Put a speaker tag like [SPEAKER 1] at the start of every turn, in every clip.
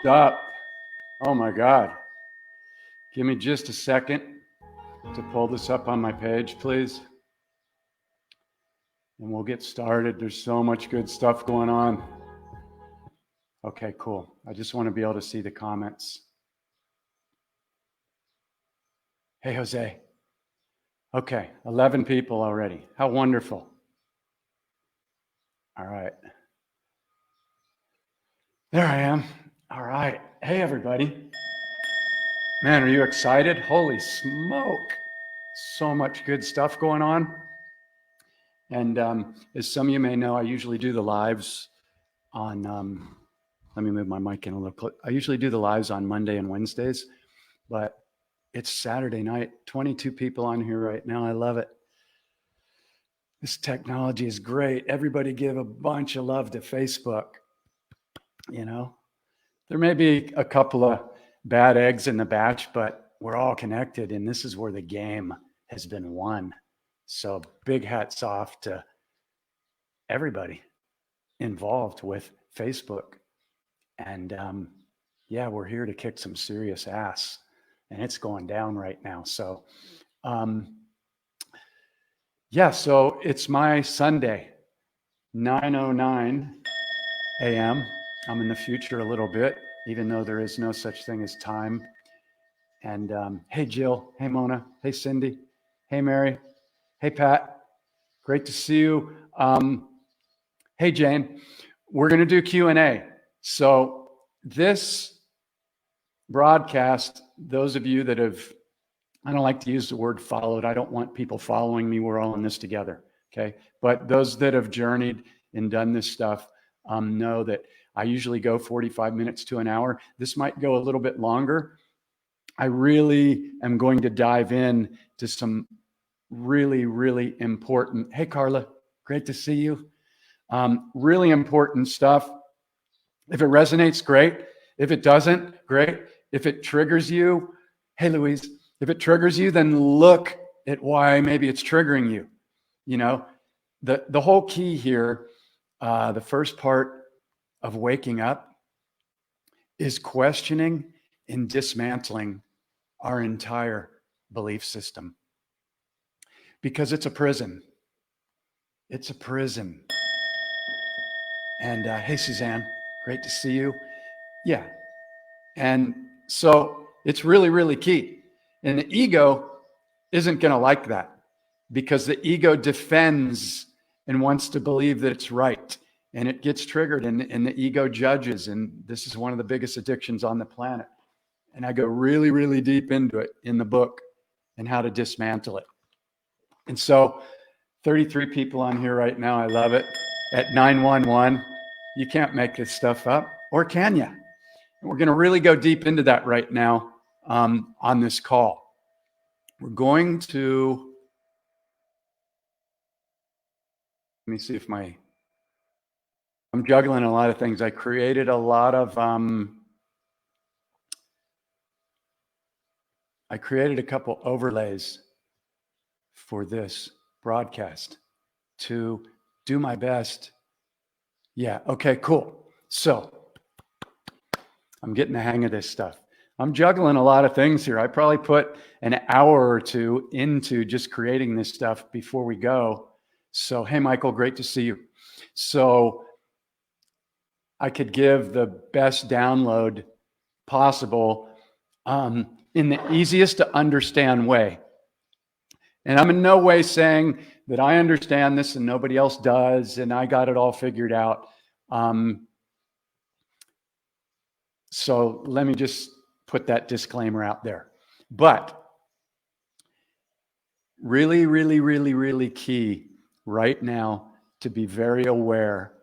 [SPEAKER 1] Up. Oh my God. Give me just a second to pull this up on my page, please. And we'll get started. There's so much good stuff going on. Okay, cool. I just want to be able to see the comments. Hey, Jose. Okay, 11 people already. How wonderful. All right. There I am. All right. Hey, everybody. Man, are you excited? Holy smoke. So much good stuff going on. And as some of you may know, I usually do the lives on, let me move my mic in a little close. I usually do the lives on Monday and Wednesdays, but it's Saturday night, 22 people on here right now. I love it. This technology is great. Everybody give a bunch of love to Facebook. You know, there may be a couple of bad eggs in the batch, but we're all connected, and this is where the game has been won. So big hats off to everybody involved with Facebook. And yeah, we're here to kick some serious ass, and it's going down right now. So yeah, so it's my Sunday, 9:09 a.m. I'm in the future a little bit, even though there is no such thing as time. And hey, Jill. Hey, Mona. Hey, Cindy. Hey, Mary. Hey, Pat. Great to see you. Hey, Jane. We're going to do Q&A. So this broadcast, those of you that have, I don't like to use the word followed. I don't want people following me. We're all in this together. Okay. But those that have journeyed and done this stuff know that I usually go 45 minutes to an hour. This might go a little bit longer. I really am going to dive in to some really, really important. Hey, Carla, great to see you. Really important stuff. If it resonates, great. If it doesn't, great. If it triggers you, hey, Louise, if it triggers you, then look at why maybe it's triggering you. You know, the whole key here, the first part of waking up is questioning and dismantling our entire belief system, because it's a prison. It's a prison. And hey, Suzanne, great to see you. Yeah. And so it's really, really key. And the ego isn't going to like that, because the ego defends and wants to believe that it's right. And it gets triggered, and the ego judges. And this is one of the biggest addictions on the planet. And I go really, really deep into it in the book and how to dismantle it. And so 33 people on here right now. I love it. At 911, you can't make this stuff up, or can you? And we're going to really go deep into that right now on this call. We're going to, let me see if I'm juggling a lot of things. I created a lot of, I created a couple overlays for this broadcast to do my best. Yeah, okay, cool. So I'm getting the hang of this stuff. I'm juggling a lot of things here. I probably put an hour or two into just creating this stuff before we go. So, hey, Michael, great to see you. So I could give the best download possible in the easiest to understand way. And I'm in no way saying that I understand this and nobody else does, and I got it all figured out. So let me just put that disclaimer out there. But really, really, really, really key right now to be very aware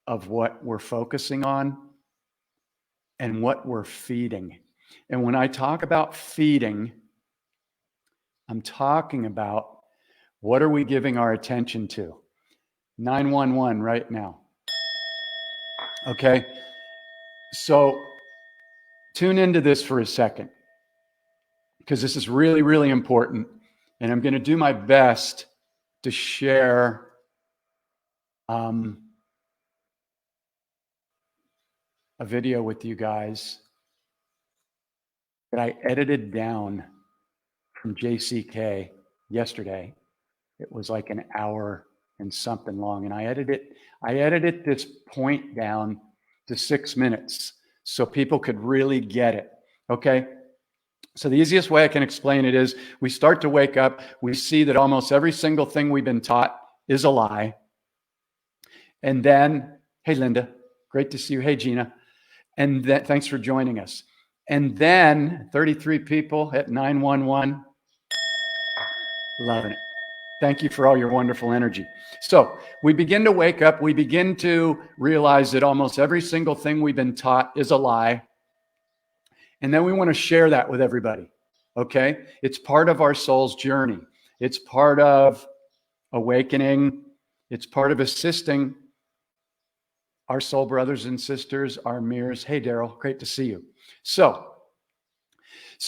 [SPEAKER 1] of what we're focusing on and what we're feeding. And when I talk about feeding, I'm talking about what are we giving our attention to? 911 right now. Okay. So tune into this for a second, because this is really, really important. And I'm going to do my best to share a video with you guys that I edited down from JCK yesterday. It was like an hour and something long. And I edited this point down to 6 minutes so people could really get it. Okay. So the easiest way I can explain it is we start to wake up. We see that almost every single thing we've been taught is a lie. And then, hey, Linda, great to see you. Hey, Gina. And then, thanks for joining us. And then 33 people at 911. Loving it. Thank you for all your wonderful energy. So we begin to wake up. We begin to realize that almost every single thing we've been taught is a lie. And then we want to share that with everybody. Okay? It's part of our soul's journey. It's part of awakening. It's part of assisting our soul brothers and sisters, our mirrors. Hey, Daryl, great to see you. So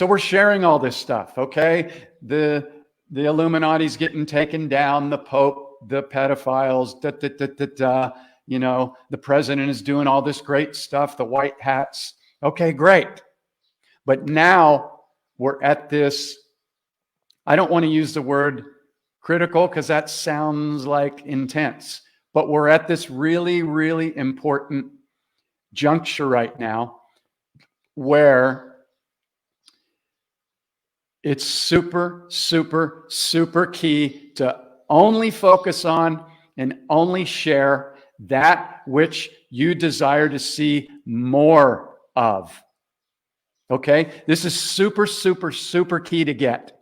[SPEAKER 1] we're sharing all this stuff, okay? The Illuminati's getting taken down, the Pope, the pedophiles, you know, the president is doing all this great stuff, the white hats. Okay, great. But now we're at this, I don't want to use the word critical because that sounds like intense, but we're at this really, really important juncture right now where it's super, super, super key to only focus on and only share that which you desire to see more of. Okay? This is super, super, super key to get.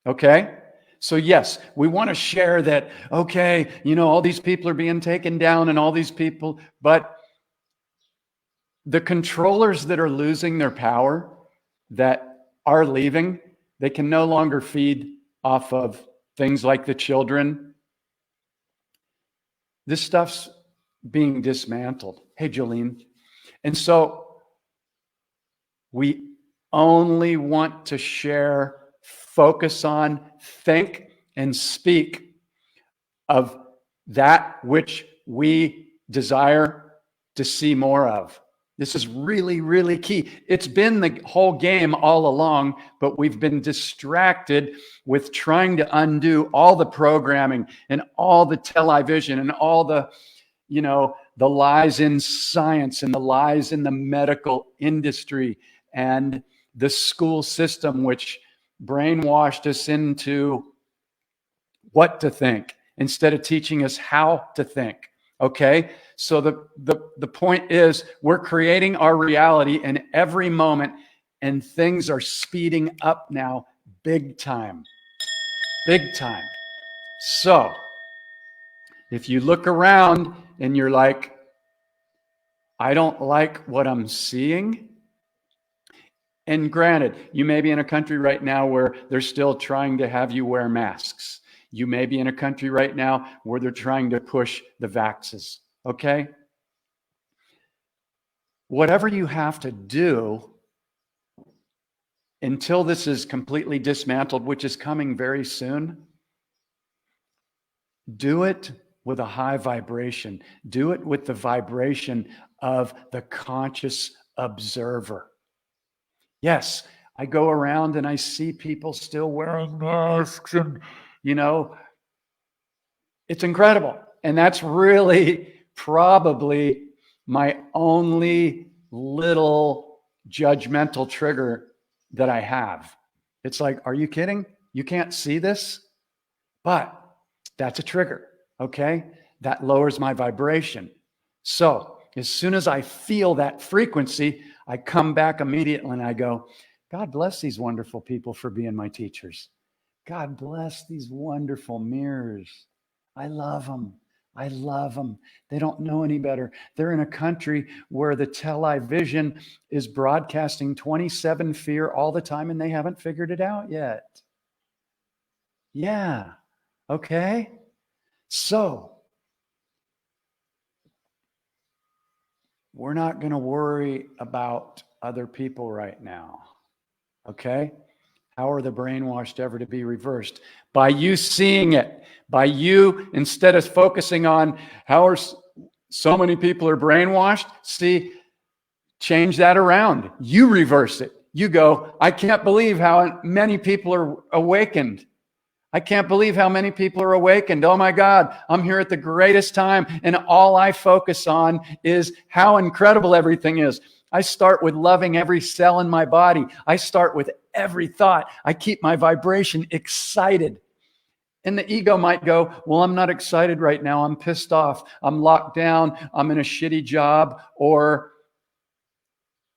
[SPEAKER 1] Okay? So yes, we want to share that, okay, you know, all these people are being taken down and all these people, but the controllers that are losing their power, that are leaving, they can no longer feed off of things like the children. This stuff's being dismantled. Hey, Jolene. And so we only want to share, focus on, think, and speak of that which we desire to see more of. This is really, really key. It's been the whole game all along, but we've been distracted with trying to undo all the programming and all the television and all the, you know, the lies in science and the lies in the medical industry and the school system, which brainwashed us into what to think instead of teaching us how to think. Okay? So the point is we're creating our reality in every moment, and things are speeding up now big time. Big time. So if you look around and you're like, I don't like what I'm seeing. And granted, you may be in a country right now where they're still trying to have you wear masks. You may be in a country right now where they're trying to push the vaxes. Okay? Whatever you have to do until this is completely dismantled, which is coming very soon, do it with a high vibration. Do it with the vibration of the conscious observer. Yes, I go around and I see people still wearing masks and, you know, it's incredible. And that's really probably my only little judgmental trigger that I have. It's like, are you kidding? You can't see this? But that's a trigger, okay? That lowers my vibration. So as soon as I feel that frequency, I come back immediately and I go, God bless these wonderful people for being my teachers. God bless these wonderful mirrors. I love them. I love them. They don't know any better. They're in a country where the television is broadcasting 27 fear all the time and they haven't figured it out yet. Yeah. Okay. So we're not going to worry about other people right now. Okay? How are the brainwashed ever to be reversed? By you seeing it. By you, instead of focusing on how are So many people are brainwashed. See, change that around. You reverse it. You go, I can't believe how many people are awakened. I can't believe how many people are awakened. Oh my God, I'm here at the greatest time. And all I focus on is how incredible everything is. I start with loving every cell in my body. I start with every thought. I keep my vibration excited. And the ego might go, well, I'm not excited right now. I'm pissed off. I'm locked down. I'm in a shitty job, or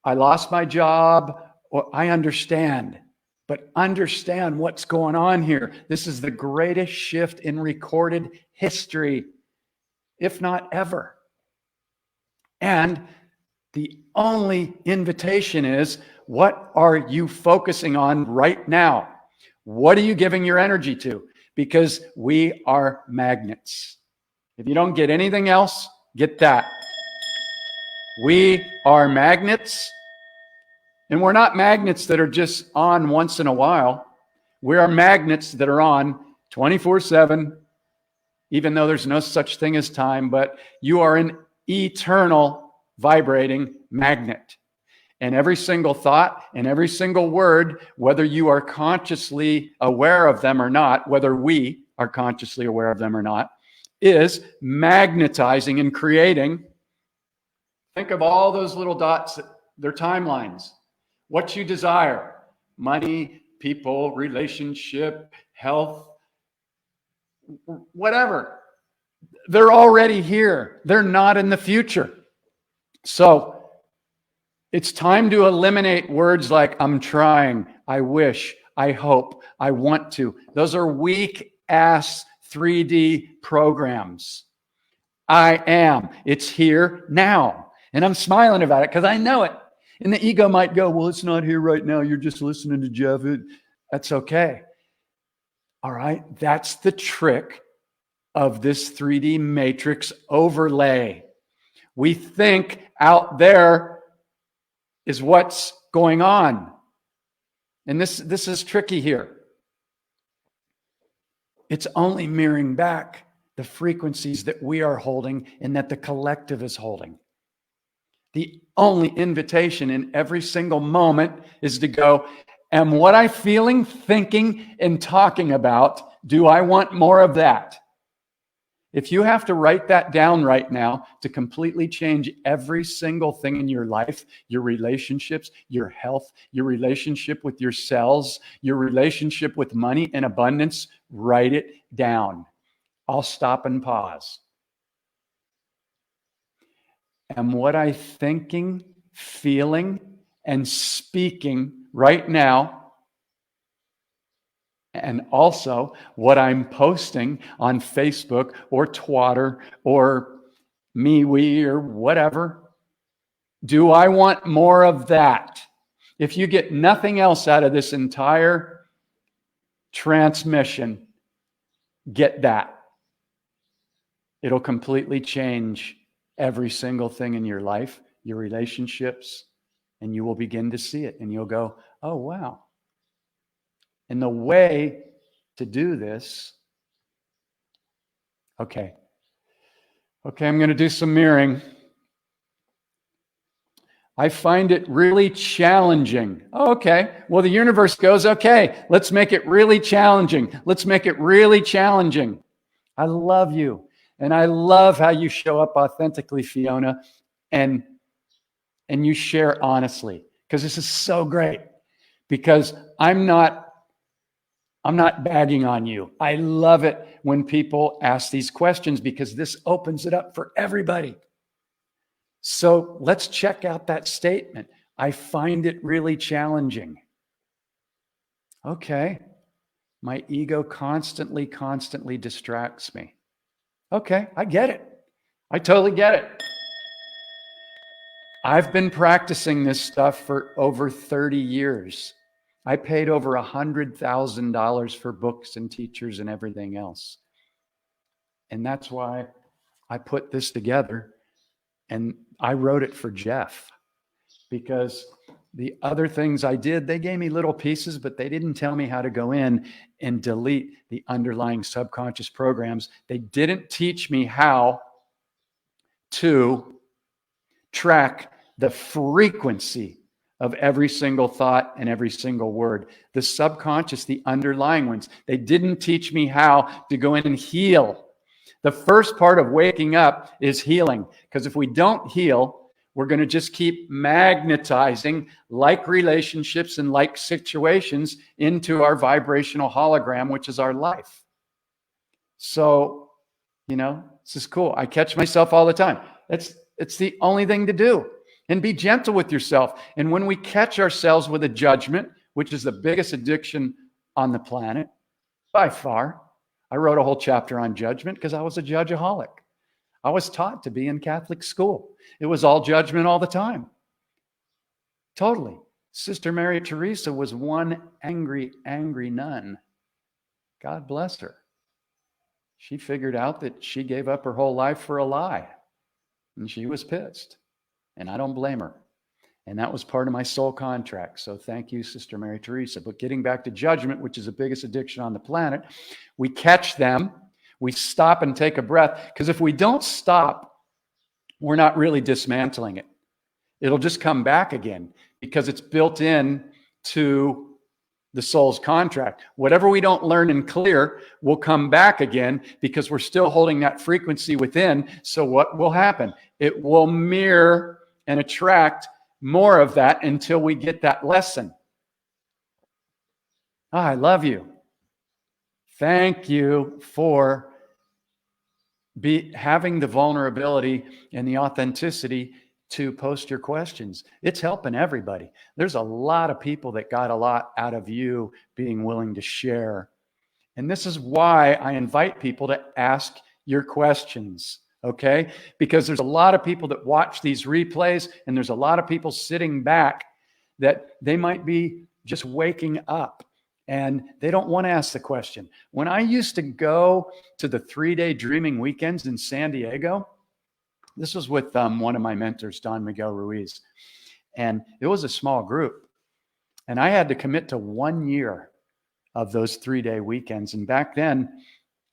[SPEAKER 1] I lost my job, or I understand. But understand what's going on here. This is the greatest shift in recorded history, if not ever. And the only invitation is, what are you focusing on right now? What are you giving your energy to? Because we are magnets. If you don't get anything else, get that. We are magnets. And we're not magnets that are just on once in a while. We are magnets that are on 24/7, even though there's no such thing as time, but you are an eternal vibrating magnet. And every single thought and every single word, whether you are consciously aware of them or not, whether we are consciously aware of them or not, is magnetizing and creating. Think of all those little dots, they're timelines. What you desire: money, people, relationship, health, whatever. They're already here. They're not in the future. So it's time to eliminate words like I'm trying, I wish, I hope, I want to. Those are weak ass 3D programs. I am. It's here now. And I'm smiling about it because I know it. And the ego might go, well, it's not here right now. You're just listening to Jeff. That's okay. All right. That's the trick of this 3D matrix overlay. We think out there is what's going on. And this is tricky here. It's only mirroring back the frequencies that we are holding and that the collective is holding. The only invitation in every single moment is to go, am what I'm feeling, thinking, and talking about, do I want more of that? If you have to write that down right now to completely change every single thing in your life, your relationships, your health, your relationship with your cells, your relationship with money and abundance, write it down. I'll stop and pause. Am what I'm thinking, feeling, and speaking right now, and also what I'm posting on Facebook or Twitter or MeWe or whatever, do I want more of that? If you get nothing else out of this entire transmission, get that. It'll completely change every single thing in your life, your relationships, and you will begin to see it. And you'll go, oh, wow. And the way to do this, okay, I'm going to do some mirroring. I find it really challenging. Okay, well, the universe goes, okay, let's make it really challenging. Let's make it really challenging. I love you. And I love how you show up authentically, Fiona, and you share honestly, because this is so great. Because I'm not bagging on you. I love it when people ask these questions because this opens it up for everybody. So let's check out that statement. I find it really challenging. Okay. My ego constantly distracts me. Okay, I get it. I totally get it. I've been practicing this stuff for over 30 years. I paid over $100,000 for books and teachers and everything else. And that's why I put this together. And I wrote it for Jeff, because the other things I did, they gave me little pieces, but they didn't tell me how to go in and delete the underlying subconscious programs. They didn't teach me how to track the frequency of every single thought and every single word. The subconscious, the underlying ones. They didn't teach me how to go in and heal. The first part of waking up is healing, because if we don't heal, we're going to just keep magnetizing like relationships and like situations into our vibrational hologram, which is our life. So, this is cool. I catch myself all the time. It's the only thing to do. And be gentle with yourself. And when we catch ourselves with a judgment, which is the biggest addiction on the planet, by far, I wrote a whole chapter on judgment because I was a judgeaholic. I was taught to be in Catholic school. It was all judgment all the time. Totally. Sister Mary Teresa was one angry, angry nun. God bless her. She figured out that she gave up her whole life for a lie. And she was pissed. And I don't blame her. And that was part of my soul contract. So thank you, Sister Mary Teresa. But getting back to judgment, which is the biggest addiction on the planet, we catch them, we stop and take a breath. Because if we don't stop, we're not really dismantling it. It'll just come back again because it's built in to the soul's contract. Whatever we don't learn and clear will come back again because we're still holding that frequency within. So what will happen? It will mirror and attract more of that until we get that lesson. I love you. Thank you for having the vulnerability and the authenticity to post your questions. It's helping everybody. There's a lot of people that got a lot out of you being willing to share. And this is why I invite people to ask your questions, okay? Because there's a lot of people that watch these replays, and there's a lot of people sitting back that they might be just waking up and they don't want to ask the question. When I used to go to the 3-day dreaming weekends in San Diego, this was with one of my mentors, Don Miguel Ruiz. And it was a small group. And I had to commit to 1 year of those 3-day weekends. And back then,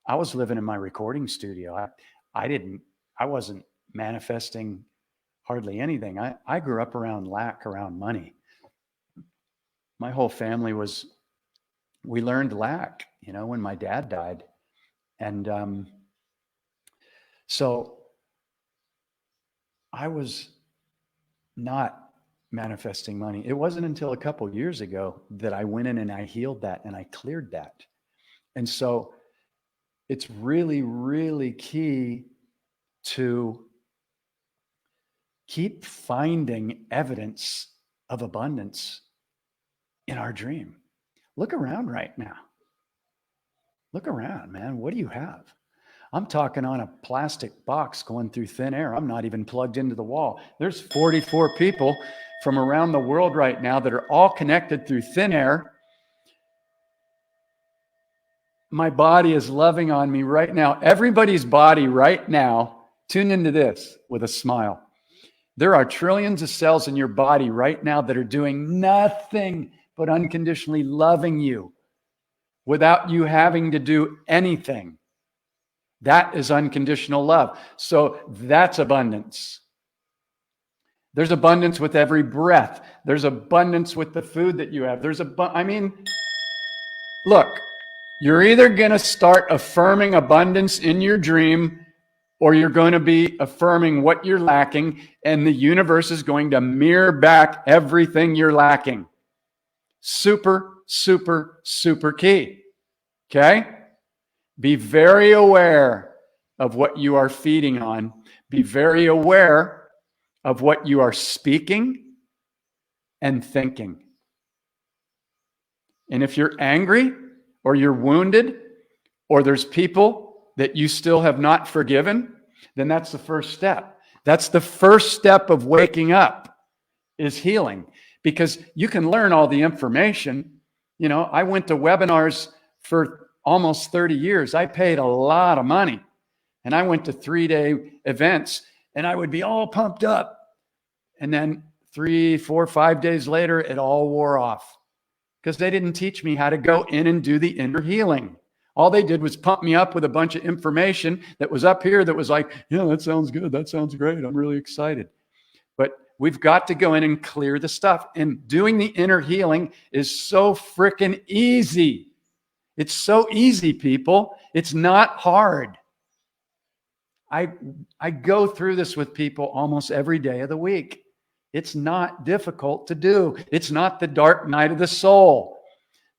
[SPEAKER 1] I was living in my recording studio. I wasn't manifesting hardly anything. I grew up around lack, around money. My whole family we learned lack, when my dad died. And so I was not manifesting money. It wasn't until a couple of years ago that I went in and I healed that and I cleared that. And so it's really, really key to keep finding evidence of abundance in our dream. Look around right now. Look around, man. What do you have? I'm talking on a plastic box going through thin air. I'm not even plugged into the wall. There's 44 people from around the world right now that are all connected through thin air. My body is loving on me right now. Everybody's body right now, tune into this with a smile. There are trillions of cells in your body right now that are doing nothing but unconditionally loving you without you having to do anything. That is unconditional love. So that's abundance. There's abundance with every breath. There's abundance with the food that you have. Look, you're either going to start affirming abundance in your dream, or you're going to be affirming what you're lacking, and the universe is going to mirror back everything you're lacking. Super, super, super key. Okay? Be very aware of what you are feeding on. Be very aware of what you are speaking and thinking. And if you're angry or you're wounded or there's people that you still have not forgiven, then that's the first step. That's the first step of waking up, is healing. Because you can learn all the information. I went to webinars for almost 30 years. I paid a lot of money. And I went to 3-day events and I would be all pumped up. And then 3, 4, 5 days later, it all wore off because they didn't teach me how to go in and do the inner healing. All they did was pump me up with a bunch of information that was up here that was like, yeah, that sounds good. That sounds great. I'm really excited. But we've got to go in and clear the stuff. And doing the inner healing is so freaking easy. It's so easy, people. It's not hard. I go through this with people almost every day of the week. It's not difficult to do. It's not the dark night of the soul.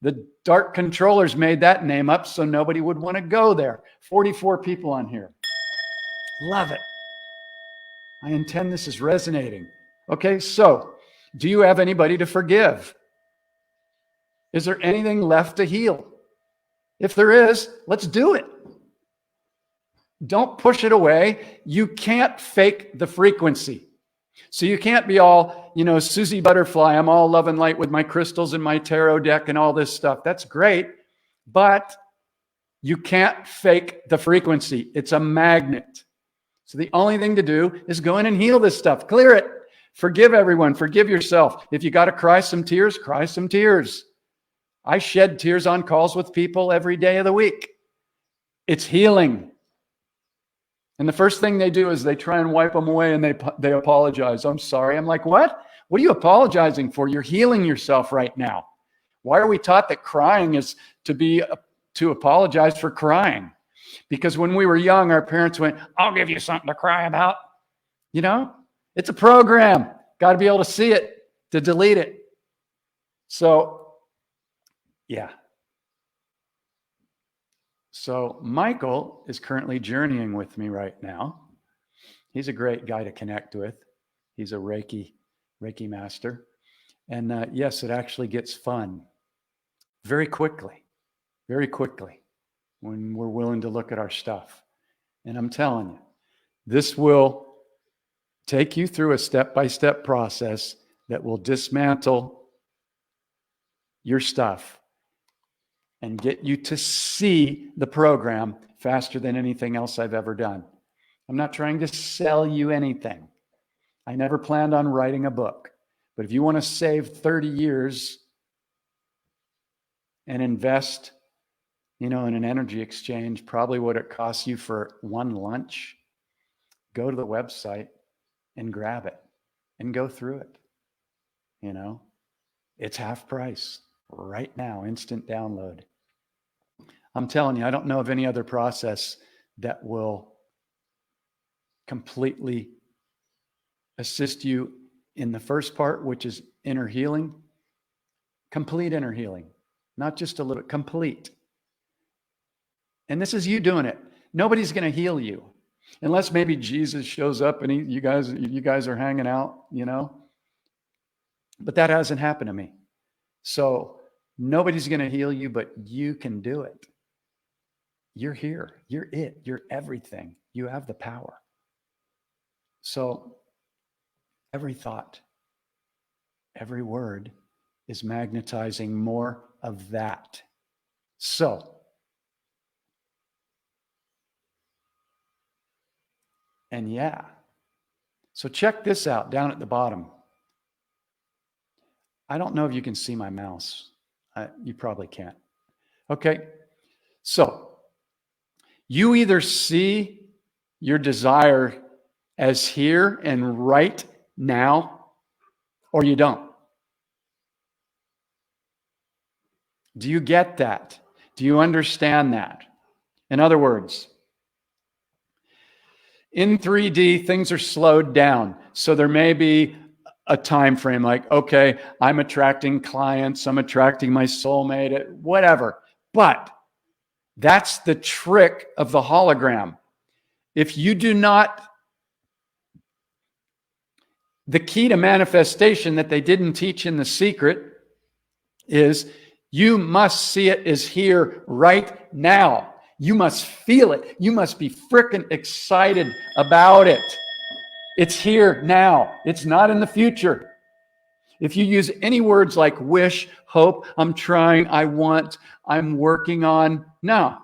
[SPEAKER 1] The dark controllers made that name up so nobody would want to go there. 44 people on here. Love it. I intend this is resonating. Okay, so do you have anybody to forgive? Is there anything left to heal? If there is, let's do it. Don't push it away. You can't fake the frequency. So you can't be all, Susie Butterfly, I'm all love and light with my crystals and my tarot deck and all this stuff. That's great, but you can't fake the frequency. It's a magnet. So the only thing to do is go in and heal this stuff. Clear it. Forgive everyone. Forgive yourself. If you got to cry some tears, cry some tears. I shed tears on calls with people every day of the week. It's healing. And the first thing they do is they try and wipe them away and they apologize. I'm sorry. I'm like, what? What are you apologizing for? You're healing yourself right now. Why are we taught that crying is to apologize for crying? Because when we were young, our parents went, I'll give you something to cry about. It's a program. Got to be able to see it, to delete it. So, yeah. So Michael is currently journeying with me right now. He's a great guy to connect with. He's a Reiki master. And yes, it actually gets fun very quickly when we're willing to look at our stuff. And I'm telling you, this will take you through a step-by-step process that will dismantle your stuff and get you to see the program faster than anything else I've ever done. I'm not trying to sell you anything. I never planned on writing a book. But if you want to save 30 years and invest, in an energy exchange, probably what it costs you for one lunch, go to the website and grab it and go through it. It's half price right now, instant download. I'm telling you, I don't know of any other process that will completely assist you in the first part, which is inner healing, complete inner healing, not just a little, complete. And this is you doing it. Nobody's going to heal you unless maybe Jesus shows up and you guys are hanging out, But that hasn't happened to me. So nobody's going to heal you, but you can do it. You're here. You're it. You're everything. You have the power. So every thought, every word is magnetizing more of that. So, and yeah. So check this out down at the bottom. I don't know if you can see my mouse. You probably can't. Okay. So you either see your desire as here and right now, or you don't. Do you get that? Do you understand that? In other words, in 3D, things are slowed down. So there may be a time frame like, okay, I'm attracting clients, I'm attracting my soulmate, whatever. But that's the trick of the hologram. If you do not, the key to manifestation that they didn't teach in The Secret is you must see it as here right now. You must feel it. You must be freaking excited about it. It's here now. It's not in the future. If you use any words like wish, hope, I'm trying, I want, I'm working on, no,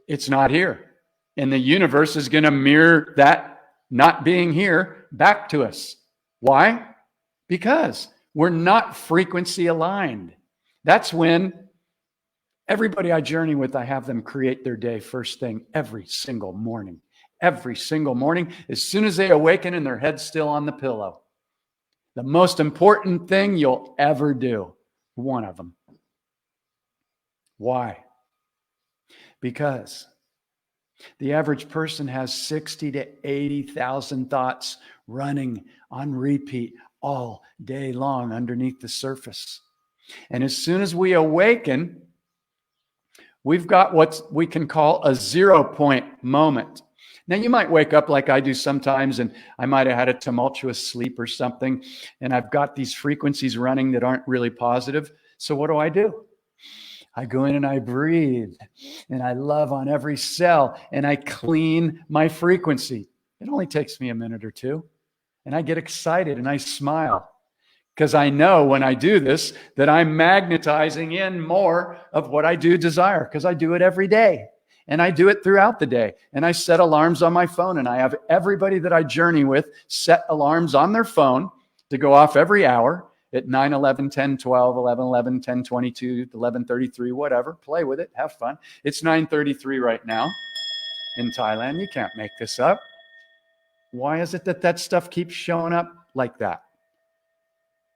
[SPEAKER 1] it's not here. And the universe is going to mirror that not being here back to us. Why? Because we're not frequency aligned. That's when Everybody I journey with, I have them create their day first thing every single morning. Every single morning, as soon as they awaken and their head's still on the pillow. The most important thing you'll ever do. One of them. Why? Because the average person has 60 to 80,000 thoughts running on repeat all day long underneath the surface. And as soon as we awaken, we've got what we can call a 0 point moment. Now, you might wake up like I do sometimes, and I might have had a tumultuous sleep or something, and I've got these frequencies running that aren't really positive. So what do? I go in and I breathe, and I love on every cell, and I clean my frequency. It only takes me a minute or two, and I get excited and I smile. Because I know when I do this that I'm magnetizing in more of what I do desire, because I do it every day and I do it throughout the day. And I set alarms on my phone, and I have everybody that I journey with set alarms on their phone to go off every hour at 9, 11, 10, 12, 11, 11, 10, 22, 11:33, whatever. Play with it. Have fun. It's 9:33 right now in Thailand. You can't make this up. Why is it that that stuff keeps showing up like that?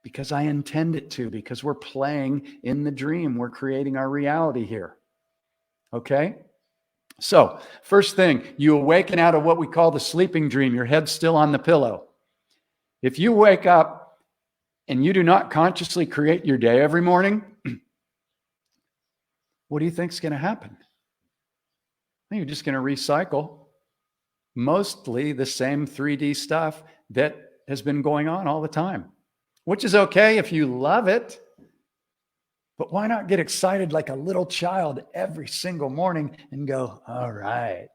[SPEAKER 1] Because I intend it to, because we're playing in the dream. We're creating our reality here. Okay? So, first thing, you awaken out of what we call the sleeping dream. Your head's still on the pillow. If you wake up and you do not consciously create your day every morning, what do you think is going to happen? You're just going to recycle mostly the same 3D stuff that has been going on all the time. Which is okay if you love it, but why not get excited like a little child every single morning and go, all right,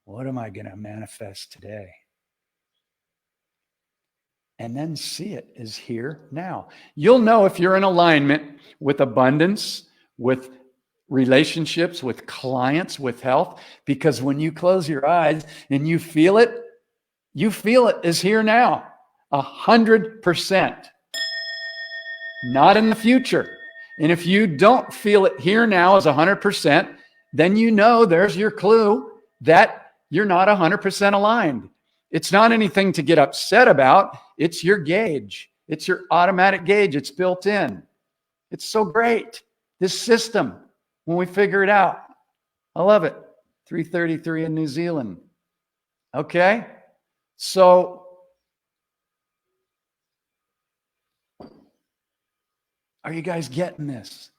[SPEAKER 1] what am I going to manifest today? And then see it as here now. You'll know if you're in alignment with abundance, with relationships, with clients, with health, because when you close your eyes and you feel it as here now. 100%, not in the future. And if you don't feel it here now as 100%, then you know there's your clue that you're not 100% aligned. It's not anything to get upset about. It's your gauge. It's your automatic gauge. It's built in. It's so great, this system, when we figure it out. I love it. 3:33 in New Zealand. Okay? So, are you guys getting this?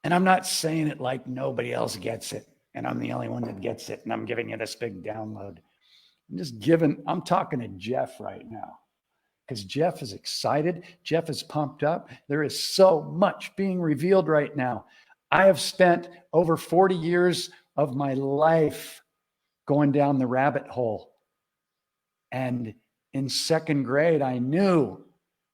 [SPEAKER 1] And I'm not saying it like nobody else gets it, and I'm the only one that gets it, and I'm giving you this big download. I'm talking to Jeff right now, because Jeff is excited. Jeff is pumped up. There is so much being revealed right now. I have spent over 40 years of my life going down the rabbit hole. And in second grade, I knew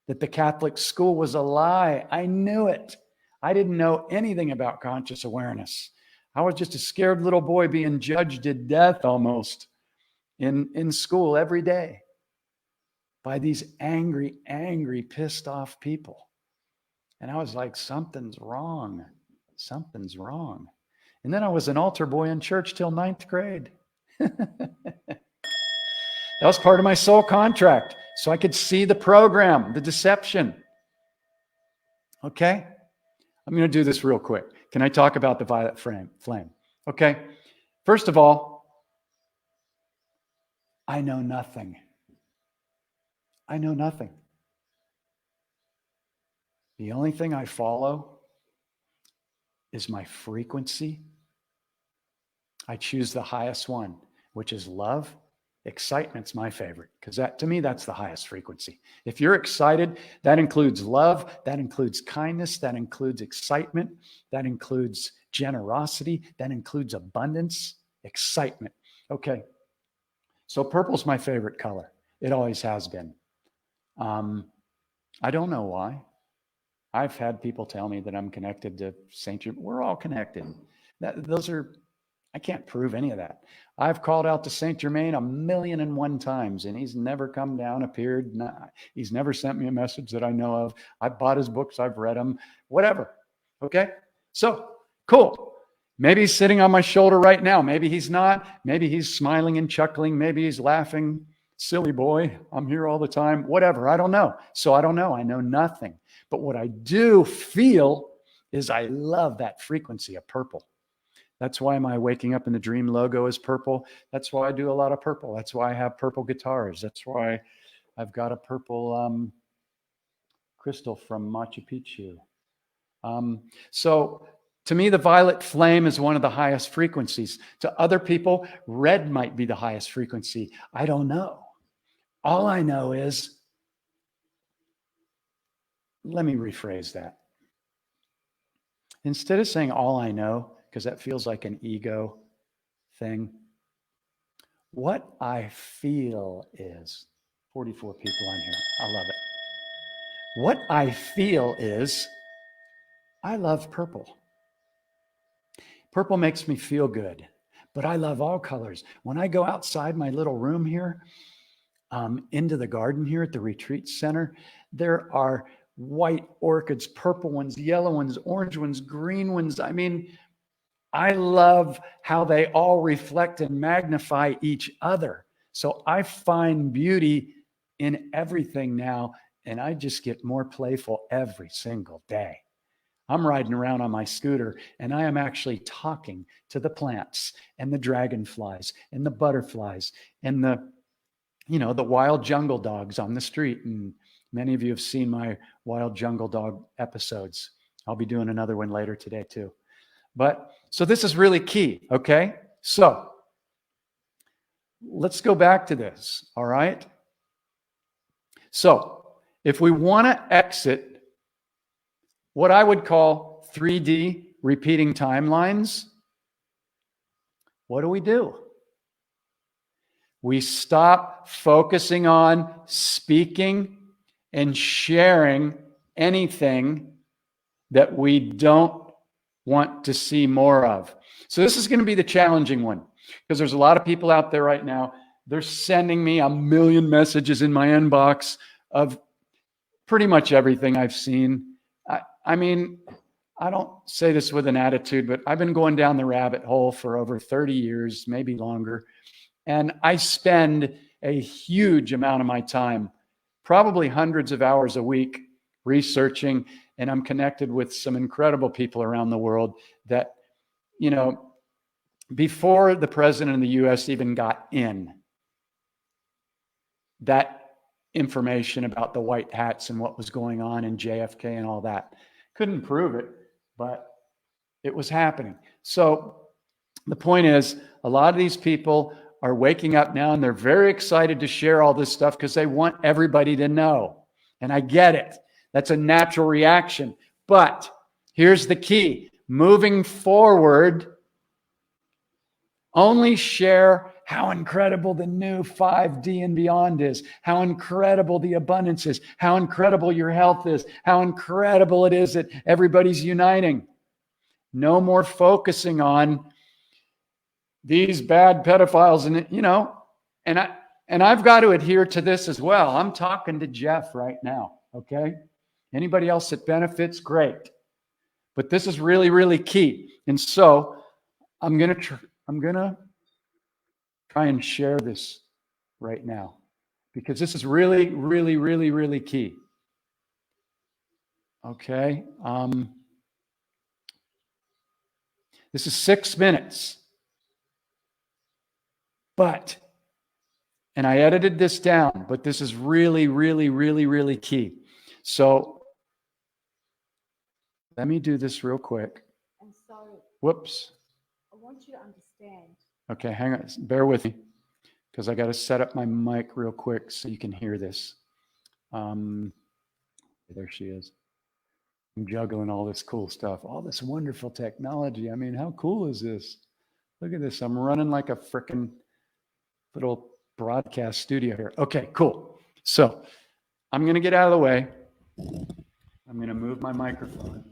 [SPEAKER 1] that the Catholic school was a lie. I knew it. I didn't know anything about conscious awareness. I was just a scared little boy being judged to death almost in school every day by these angry, pissed off people. And I was like, something's wrong. Something's wrong. And then I was an altar boy in church till 9th grade. That was part of my soul contract. So I could see the program, the deception. Okay? I'm going to do this real quick. Can I talk about the violet flame? Okay? First of all, I know nothing. I know nothing. The only thing I follow is my frequency. I choose the highest one, which is love. Excitement's my favorite, because that, to me, that's the highest frequency. If you're excited, that includes love, that includes kindness, that includes excitement, that includes generosity, that includes abundance, excitement. Okay, so purple's my favorite color. It always has been. I don't know why. I've had people tell me that I'm connected to Saint Germain. We're all connected. I can't prove any of that. I've called out to Saint Germain 1,000,001 times, and he's never come down, appeared. He's never sent me a message that I know of. I've bought his books. I've read them, whatever. Okay. So cool. Maybe he's sitting on my shoulder right now. Maybe he's not. Maybe he's smiling and chuckling. Maybe he's laughing. Silly boy, I'm here all the time. Whatever. I don't know. So I don't know. I know nothing. But what I do feel is I love that frequency of purple. That's why my Waking Up in the Dream logo is purple. That's why I do a lot of purple. That's why I have purple guitars. That's why I've got a purple crystal from Machu Picchu. So to me, the violet flame is one of the highest frequencies. To other people, red might be the highest frequency. I don't know. All I know is, let me rephrase that. Instead of saying all I know, because that feels like an ego thing, what I feel is 44 people on here. I love it. What I feel is I love purple. Purple makes me feel good, but I love all colors. When I go outside my little room here, into the garden here at the retreat center, there are white orchids, purple ones, yellow ones, orange ones, green ones. I mean, I love how they all reflect and magnify each other. So I find beauty in everything now, and I just get more playful every single day. I'm riding around on my scooter and I am actually talking to the plants and the dragonflies and the butterflies and the wild jungle dogs on the street. And many of you have seen my wild jungle dog episodes. I'll be doing another one later today too. But so this is really key. Okay. So let's go back to this. All right. So if we want to exit what I would call 3D repeating timelines, what do? We stop focusing on speaking and sharing anything that we don't want to see more of. So this is going to be the challenging one, because there's a lot of people out there right now. They're sending me a million messages in my inbox of pretty much everything I've seen. I mean, I don't say this with an attitude, but I've been going down the rabbit hole for over 30 years, maybe longer. And I spend a huge amount of my time, probably hundreds of hours a week, researching. And I'm connected with some incredible people around the world that, before the president of the US even got in, that information about the white hats and what was going on in JFK and all that. Couldn't prove it, but it was happening. So the point is, a lot of these people are waking up now and they're very excited to share all this stuff because they want everybody to know. And I get it. That's a natural reaction. But here's the key. Moving forward, only share how incredible the new 5D and beyond is, how incredible the abundance is, how incredible your health is, how incredible it is that everybody's uniting. No more focusing on these bad pedophiles and I've got to adhere to this as well. I'm talking to Jeff right now, okay? Anybody else that benefits, great. But this is really, really key. And so I'm going to try and share this right now, because this is really, really, really, really key. Okay. This is 6 minutes. And I edited this down, but this is really, really, really, really key. So let me do this real quick.
[SPEAKER 2] And so,
[SPEAKER 1] whoops.
[SPEAKER 2] I want you to understand.
[SPEAKER 1] Okay, hang on. Bear with me, because I got to set up my mic real quick so you can hear this. There she is. I'm juggling all this cool stuff, all this wonderful technology. I mean, how cool is this? Look at this. I'm running like a frickin' little broadcast studio here. Okay, cool. So I'm going to get out of the way. I'm going to move my microphone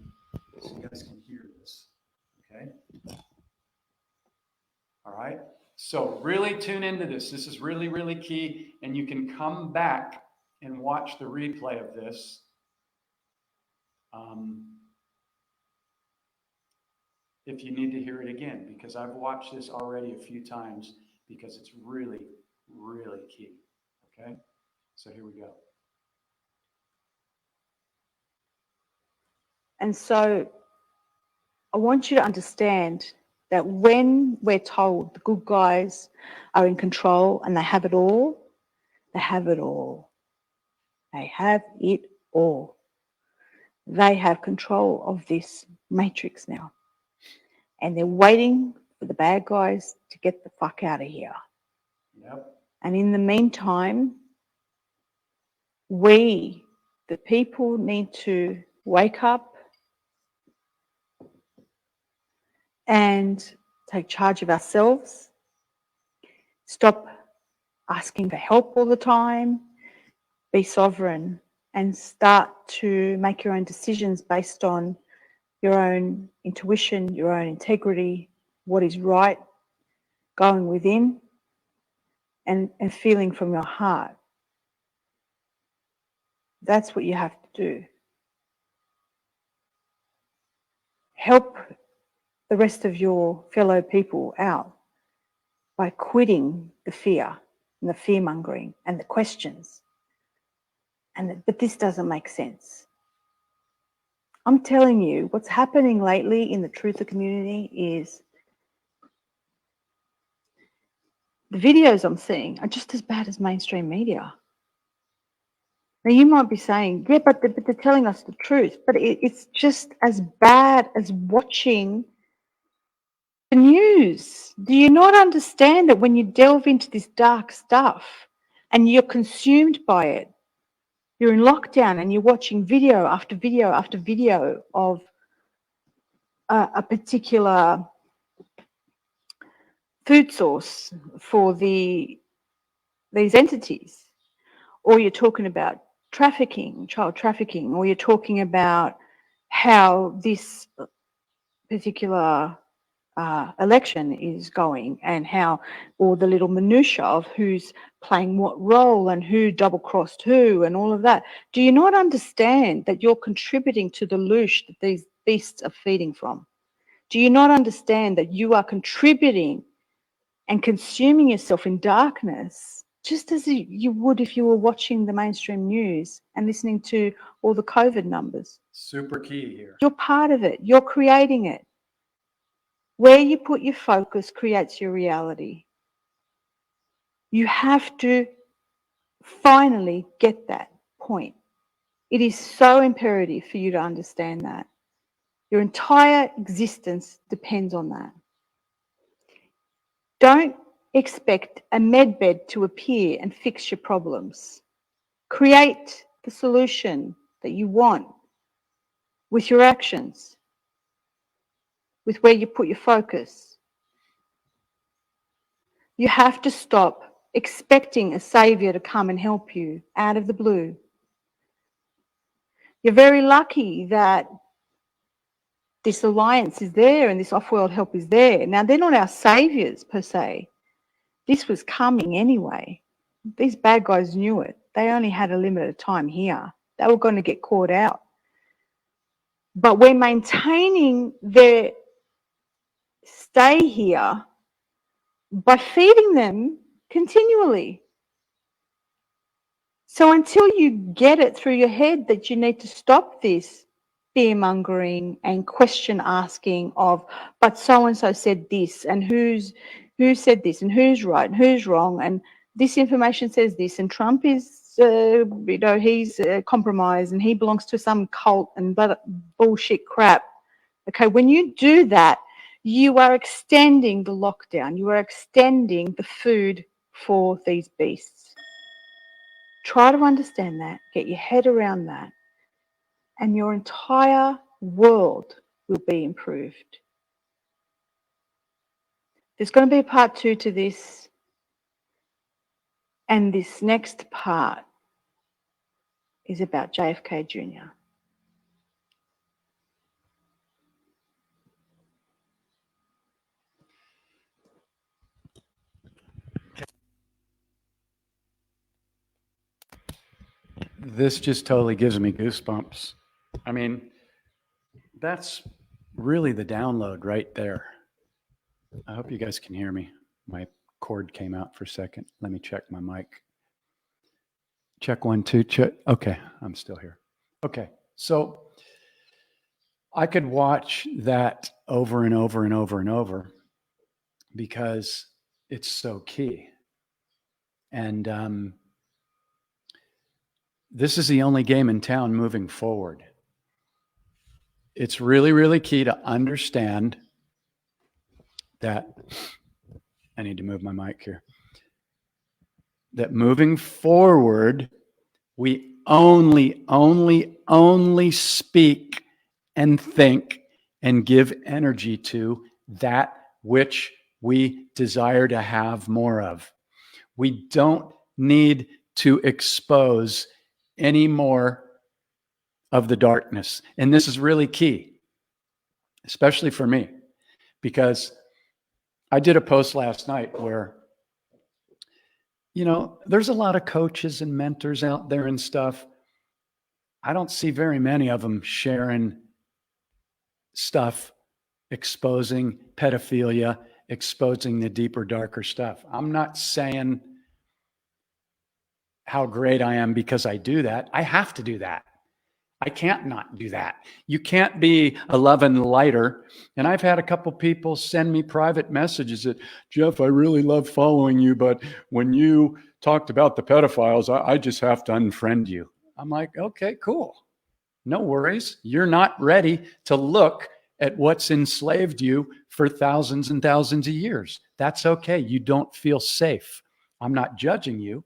[SPEAKER 1] so you guys can hear this. Okay. All right. So really tune into this. This is really, really key. And you can come back and watch the replay of this. if you need to hear it again, because I've watched this already a few times because it's really, really key. Okay? So here we go.
[SPEAKER 2] And so I want you to understand that when we're told the good guys are in control and they have it all, they have it all. They have it all. They have control of this matrix now. And they're waiting for the bad guys to get the fuck out of here.
[SPEAKER 1] Yep.
[SPEAKER 2] And in the meantime, we, the people, need to wake up and take charge of ourselves. Stop asking for help all the time. Be sovereign and start to make your own decisions based on your own intuition, your own integrity, what is right, going within and feeling from your heart. That's what you have to do. Help the rest of your fellow people out by quitting the fear and the fear-mongering and the questions. But this doesn't make sense. I'm telling you, what's happening lately in the truther community is the videos I'm seeing are just as bad as mainstream media. Now you might be saying, yeah, but they're telling us the truth, but it's just as bad as watching the news. Do you not understand that when you delve into this dark stuff and you're consumed by it, you're in lockdown and you're watching video after video after video of a particular food source for these entities, or you're talking about trafficking, child trafficking, or you're talking about how this particular election is going and how, or the little minutiae of who's playing what role and who double-crossed who and all of that. Do you not understand that you're contributing to the loosh that these beasts are feeding from? Do you not understand that you are contributing and consuming yourself in darkness just as you would if you were watching the mainstream news and listening to all the COVID numbers?
[SPEAKER 1] Super key here.
[SPEAKER 2] You're part of it. You're creating it. Where you put your focus creates your reality. You have to finally get that point. It is so imperative for you to understand that. Your entire existence depends on that. Don't expect a medbed to appear and fix your problems. Create the solution that you want with your actions, with where you put your focus. You have to stop expecting a savior to come and help you out of the blue. You're very lucky that this alliance is there and this off-world help is there. Now, they're not our saviors per se. This was coming anyway. These bad guys knew it. They only had a limited time here. They were going to get caught out. But we're maintaining their stay here by feeding them continually. So until you get it through your head that you need to stop this fear-mongering and question asking of, but so-and-so said this, and who said this, and who's right, and who's wrong, and this information says this, and Trump is, he's compromised, and he belongs to some cult and bullshit crap. Okay, when you do that, you are extending the lockdown. You are extending the food for these beasts. Try to understand that, get your head around that, and your entire world will be improved. There's going to be a part 2 to this, and this next part is about JFK Jr.
[SPEAKER 1] This just totally gives me goosebumps. I mean, that's really the download right there. I hope you guys can hear me. My cord came out for a second. Let me check my mic. Check 1, 2, check. Okay, I'm still here. Okay, so I could watch that over and over and over and over because it's so key. And this is the only game in town moving forward. It's really, really key to understand that. I need to move my mic here. That moving forward, we only speak and think and give energy to that which we desire to have more of. We don't need to expose any more of the darkness. And this is really key, especially for me, because I did a post last night where, there's a lot of coaches and mentors out there and stuff. I don't see very many of them sharing stuff, exposing pedophilia, exposing the deeper, darker stuff. I'm not saying how great I am because I do that. I have to do that. I can't not do that. You can't be a love and lighter. And I've had a couple people send me private messages that, Jeff, I really love following you, but when you talked about the pedophiles, I just have to unfriend you. I'm like, okay, cool. No worries. You're not ready to look at what's enslaved you for thousands and thousands of years. That's okay. You don't feel safe. I'm not judging you.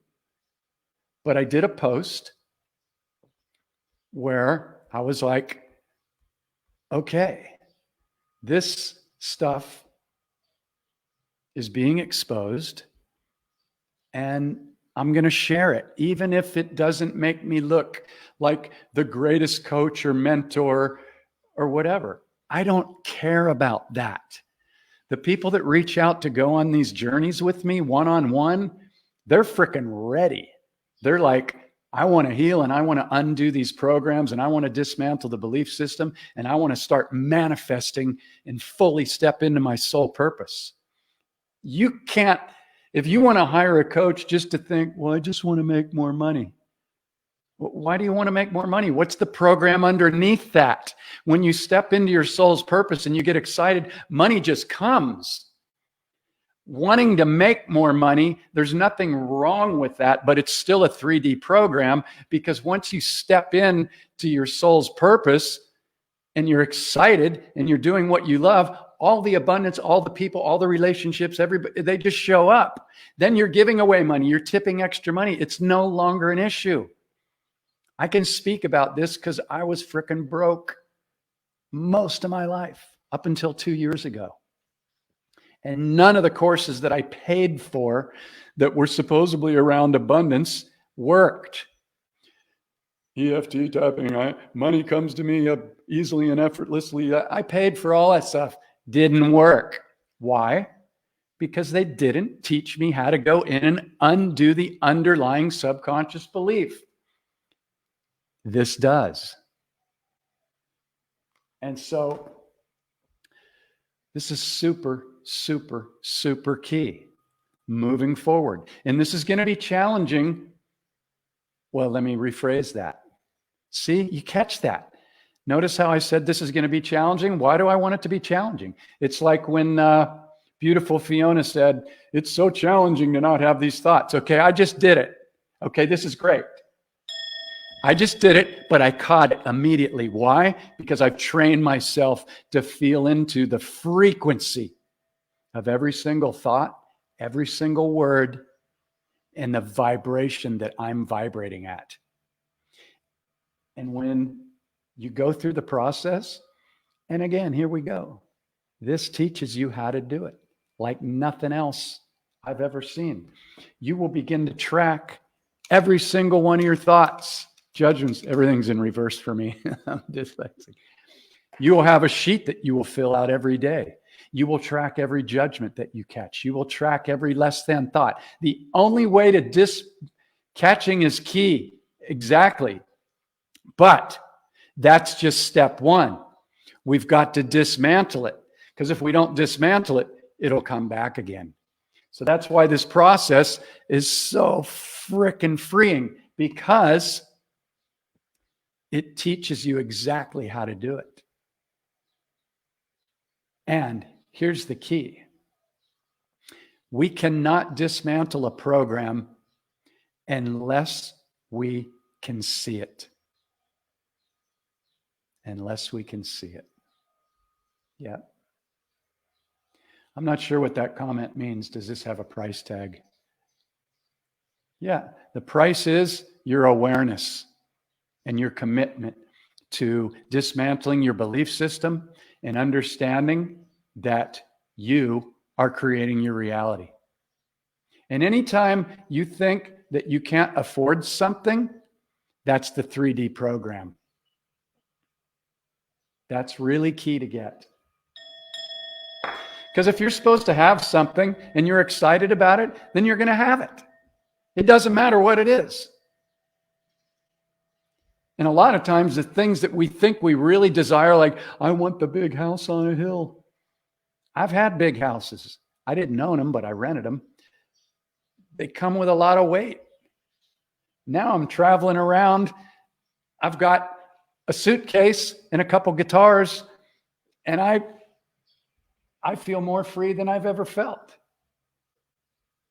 [SPEAKER 1] But I did a post where I was like, okay, this stuff is being exposed and I'm going to share it, even if it doesn't make me look like the greatest coach or mentor or whatever. I don't care about that. The people that reach out to go on these journeys with me one-on-one, they're freaking ready. They're like, I want to heal and I want to undo these programs and I want to dismantle the belief system and I want to start manifesting and fully step into my soul purpose. You can't, if you want to hire a coach just to think, well, I just want to make more money. Why do you want to make more money? What's the program underneath that? When you step into your soul's purpose and you get excited, money just comes. Wanting to make more money, there's nothing wrong with that, but it's still a 3D program, because once you step in to your soul's purpose and you're excited and you're doing what you love, all the abundance, all the people, all the relationships, everybody, they just show up. Then you're giving away money, you're tipping extra money. It's no longer an issue. I can speak about this because I was freaking broke most of my life up until 2 years ago. And none of the courses that I paid for that were supposedly around abundance worked. EFT tapping, money comes to me easily and effortlessly. I paid for all that stuff. Didn't work. Why? Because they didn't teach me how to go in and undo the underlying subconscious belief. This does. And so this is super, super, super key moving forward. And this is going to be challenging. Well, let me rephrase that. See, you catch that. Notice how I said this is going to be challenging. Why do I want it to be challenging? It's like when beautiful Fiona said, it's so challenging to not have these thoughts. Okay, I just did it. Okay, this is great. I just did it, but I caught it immediately. Why? Because I've trained myself to feel into the frequency of every single thought, every single word, and the vibration that I'm vibrating at. And when you go through the process, and again, here we go. This teaches you how to do it like nothing else I've ever seen. You will begin to track every single one of your thoughts. Judgments, everything's in reverse for me. I'm dyslexic. You will have a sheet that you will fill out every day. You will track every judgment that you catch. You will track every less than thought. The only way to catching is key. Exactly. But that's just step one. We've got to dismantle it, because if we don't dismantle it, it'll come back again. So that's why this process is so frickin' freeing, because it teaches you exactly how to do it. And here's the key. We cannot dismantle a program unless we can see it. Unless we can see it. Yeah. I'm not sure what that comment means. Does this have a price tag? Yeah, the price is your awareness and your commitment to dismantling your belief system and understanding that you are creating your reality. And anytime you think that you can't afford something, that's the 3D program. That's really key to get. Because if you're supposed to have something and you're excited about it, then you're going to have it. It doesn't matter what it is. And a lot of times the things that we think we really desire, like, I want the big house on a hill. I've had big houses. I didn't own them, but I rented them. They come with a lot of weight. Now I'm traveling around. I've got a suitcase and a couple guitars, and I feel more free than I've ever felt.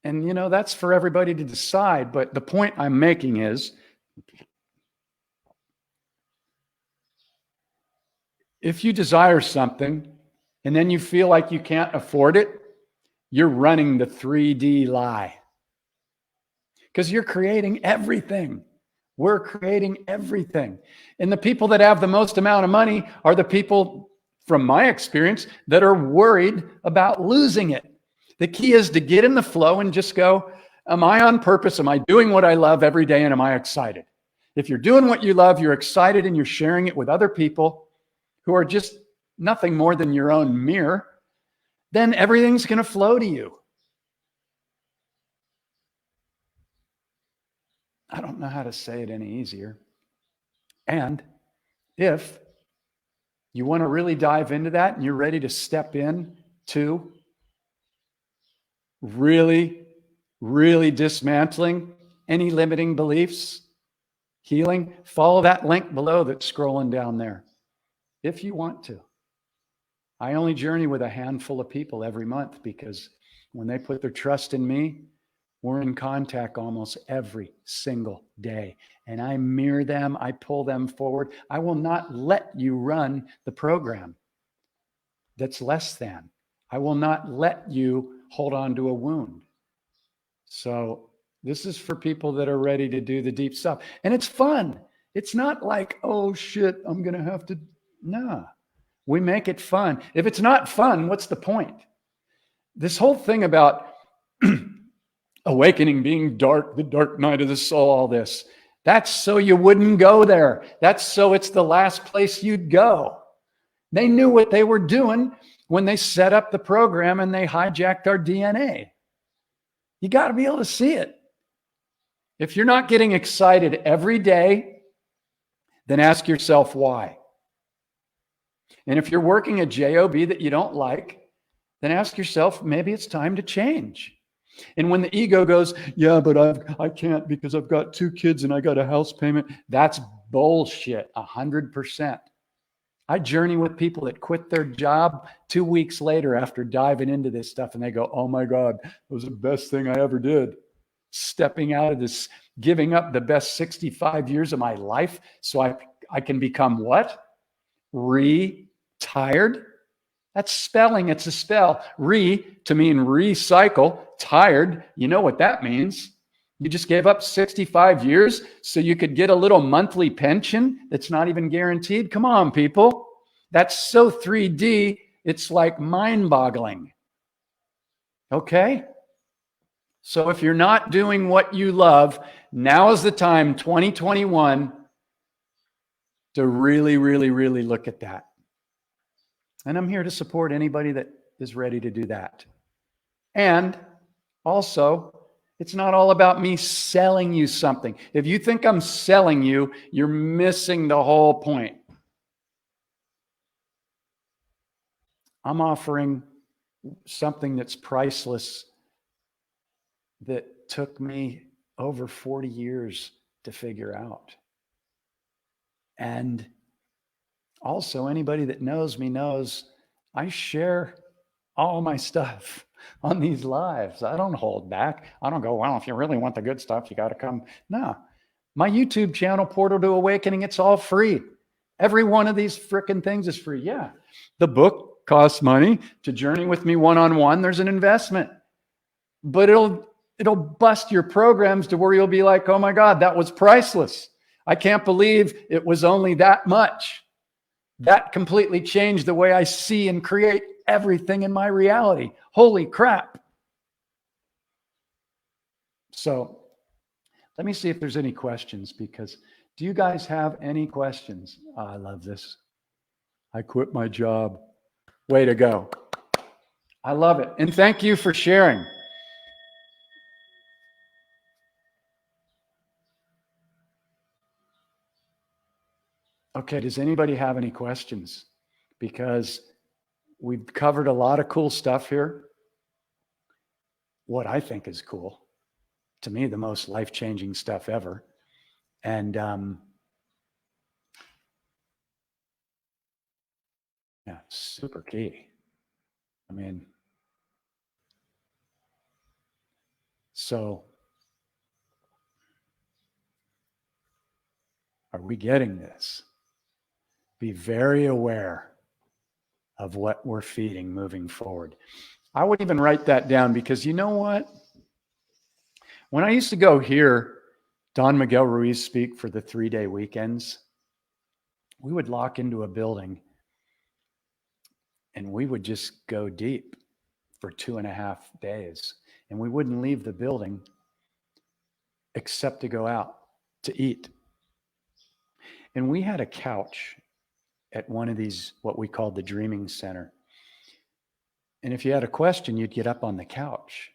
[SPEAKER 1] And, you know, that's for everybody to decide. But the point I'm making is, if you desire something and then you feel like you can't afford it, you're running the 3D lie. Because you're creating everything. We're creating everything. And the people that have the most amount of money are the people, from my experience, that are worried about losing it. The key is to get in the flow and just go, am I on purpose? Am I doing what I love every day? And am I excited? If you're doing what you love, you're excited, and you're sharing it with other people who are just nothing more than your own mirror, then everything's going to flow to you. I don't know how to say it any easier. And if you want to really dive into that and you're ready to step in to really, really dismantling any limiting beliefs, healing, follow that link below that's scrolling down there. If you want to. I only journey with a handful of people every month, because when they put their trust in me, we're in contact almost every single day. And I mirror them. I pull them forward. I will not let you run the program that's less than. I will not let you hold on to a wound. So this is for people that are ready to do the deep stuff. And it's fun. It's not like, oh shit, I'm going to have to. No, we make it fun. If it's not fun, what's the point? This whole thing about awakening being dark, the dark night of the soul, all this, that's so you wouldn't go there. That's so it's the last place you'd go. They knew what they were doing when they set up the program and they hijacked our DNA. You got to be able to see it. If you're not getting excited every day, then ask yourself why. And if you're working a job that you don't like, then ask yourself, maybe it's time to change. And when the ego goes, yeah, but I can't because I've got 2 kids and I got a house payment, that's bullshit, 100%. I journey with people that quit their job 2 weeks later after diving into this stuff, and they go, oh my God, it was the best thing I ever did. Stepping out of this, giving up the best 65 years of my life so I can become what? Retired? That's spelling. It's a spell. To mean recycle. Tired. You know what that means. You just gave up 65 years so you could get a little monthly pension that's not even guaranteed. Come on, people. That's so 3D. It's like mind-boggling. Okay? So if you're not doing what you love, now is the time, 2021, to really, really, really look at that. And I'm here to support anybody that is ready to do that. And also, it's not all about me selling you something. If you think I'm selling you, you're missing the whole point. I'm offering something that's priceless that took me over 40 years to figure out. And also, anybody that knows me knows I share all my stuff on these lives. I don't hold back. I don't go, well, if you really want the good stuff, you got to come. No, my YouTube channel, Portal to Awakening, it's all free. Every one of these freaking things is free. Yeah. The book costs money. To journey with me one-on-one, there's an investment. But it'll bust your programs to where you'll be like, oh my God, that was priceless. I can't believe it was only that much. That completely changed the way I see and create everything in my reality. Holy crap. So let me see if there's any questions, because do you guys have any questions? Oh, I love this. I quit my job. Way to go. I love it. And thank you for sharing. Okay, does anybody have any questions? Because we've covered a lot of cool stuff here. What I think is cool, to me, the most life-changing stuff ever. And yeah, super key. I mean, so are we getting this? Be very aware of what we're feeding moving forward. I would even write that down, because you know what? When I used to go hear Don Miguel Ruiz speak for the 3-day weekends, we would lock into a building and we would just go deep for 2.5 days. And we wouldn't leave the building except to go out to eat. And we had a couch at one of these, what we called the Dreaming Center. And if you had a question, you'd get up on the couch.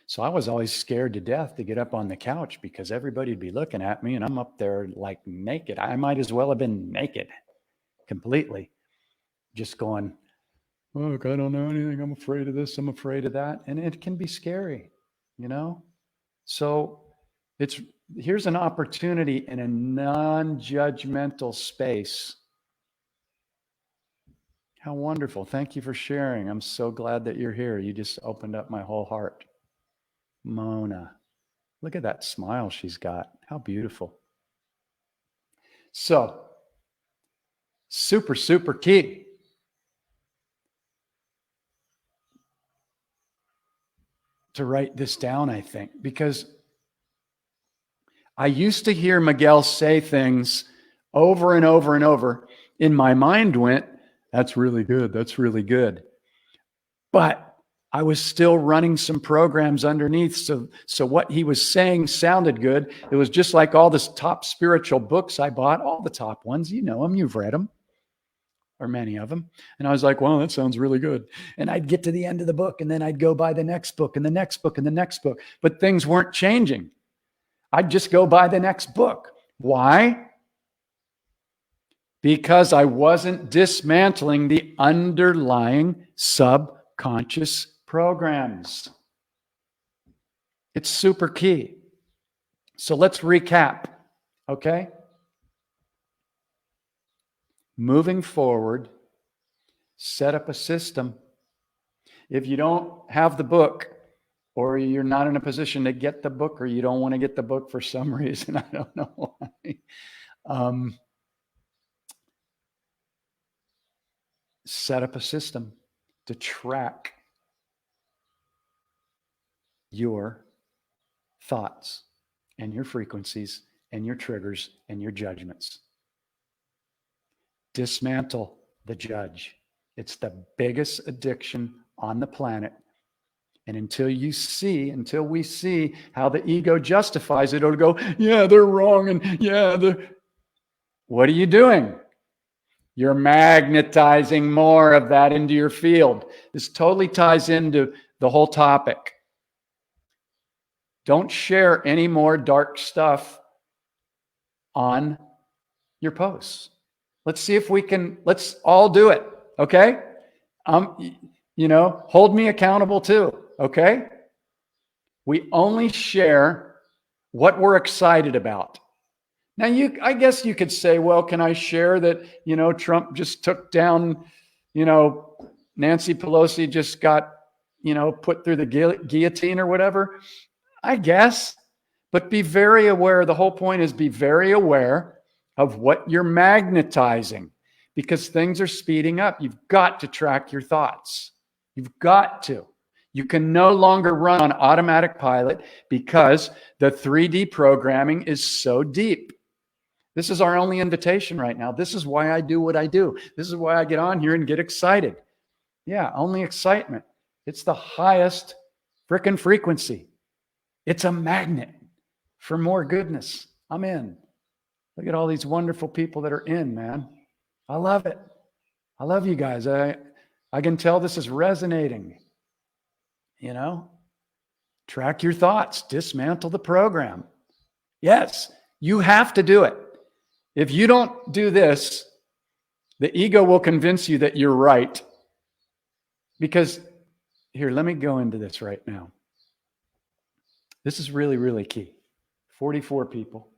[SPEAKER 1] So I was always scared to death to get up on the couch, because everybody'd be looking at me and I'm up there like naked. I might as well have been naked completely. Just going, look, I don't know anything. I'm afraid of this. I'm afraid of that. And it can be scary, you know? So here's an opportunity in a non-judgmental space. How wonderful. Thank you for sharing. I'm so glad that you're here. You just opened up my whole heart. Mona, look at that smile she's got. How beautiful. So, super, super key. To write this down, I think, because I used to hear Miguel say things over and over and over. In my mind went, that's really good. That's really good. But I was still running some programs underneath. So what he was saying sounded good. It was just like all this top spiritual books I bought, all the top ones, you know them, you've read them, or many of them. And I was like, well, that sounds really good. And I'd get to the end of the book, and then I'd go buy the next book and the next book and the next book. But things weren't changing. I'd just go buy the next book. Why? Because I wasn't dismantling the underlying subconscious programs. It's super key. So let's recap, okay? Moving forward, set up a system. If you don't have the book, or you're not in a position to get the book, or you don't want to get the book for some reason, I don't know why. Set up a system to track your thoughts and your frequencies and your triggers and your judgments. Dismantle the judge. It's the biggest addiction on the planet. And until we see how the ego justifies it, it'll go, yeah, they're wrong. And yeah, what are you doing? You're magnetizing more of that into your field. This totally ties into the whole topic. Don't share any more dark stuff on your posts. Let's see if we can, let's all do it. Okay. Hold me accountable too. Okay. We only share what we're excited about. Now, I guess you could say, well, can I share that, Trump just took down, Nancy Pelosi just got, put through the guillotine or whatever? I guess. But be very aware. The whole point is be very aware of what you're magnetizing, because things are speeding up. You've got to track your thoughts. You've got to. You can no longer run on automatic pilot because the 3D programming is so deep. This is our only invitation right now. This is why I do what I do. This is why I get on here and get excited. Yeah, only excitement. It's the highest freaking frequency. It's a magnet for more goodness. I'm in. Look at all these wonderful people that are in, man. I love it. I love you guys. I can tell this is resonating. Track your thoughts, dismantle the program. Yes, you have to do it. If you don't do this, the ego will convince you that you're right. Because here, let me go into this right now. This is really, really key. 44 people.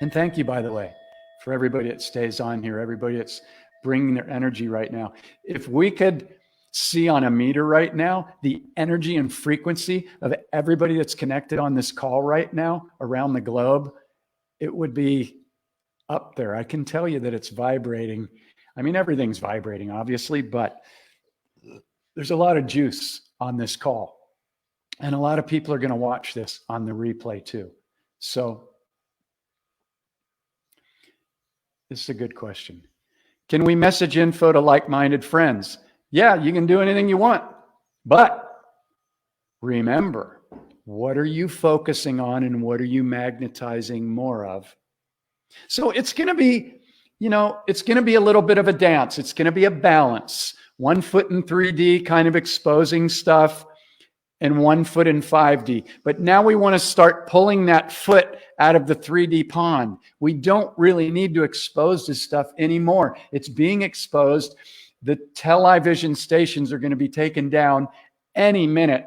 [SPEAKER 1] And thank you, by the way, for everybody that stays on here, everybody that's bringing their energy right now. If we could see on a meter right now the energy and frequency of everybody that's connected on this call right now around the globe, it would be up there. I can tell you that it's vibrating. I mean, everything's vibrating, obviously, but there's a lot of juice on this call. And a lot of people are going to watch this on the replay too. So this is a good question. Can we message info to like-minded friends? Yeah, you can do anything you want. But remember, what are you focusing on and what are you magnetizing more of? So it's going to be, it's going to be a little bit of a dance. It's going to be a balance. 1 foot in 3D, kind of exposing stuff, and 1 foot in 5D. But now we want to start pulling that foot out of the 3D pond. We don't really need to expose this stuff anymore. It's being exposed. The television stations are going to be taken down any minute.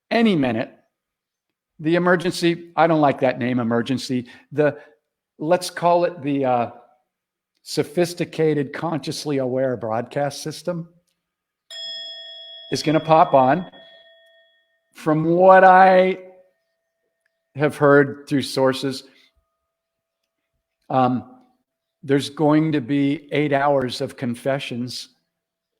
[SPEAKER 1] Any minute. The emergency, I don't like that name, emergency. Let's call it the sophisticated, consciously aware broadcast system is going to pop on. From what I have heard through sources, there's going to be 8 hours of confessions,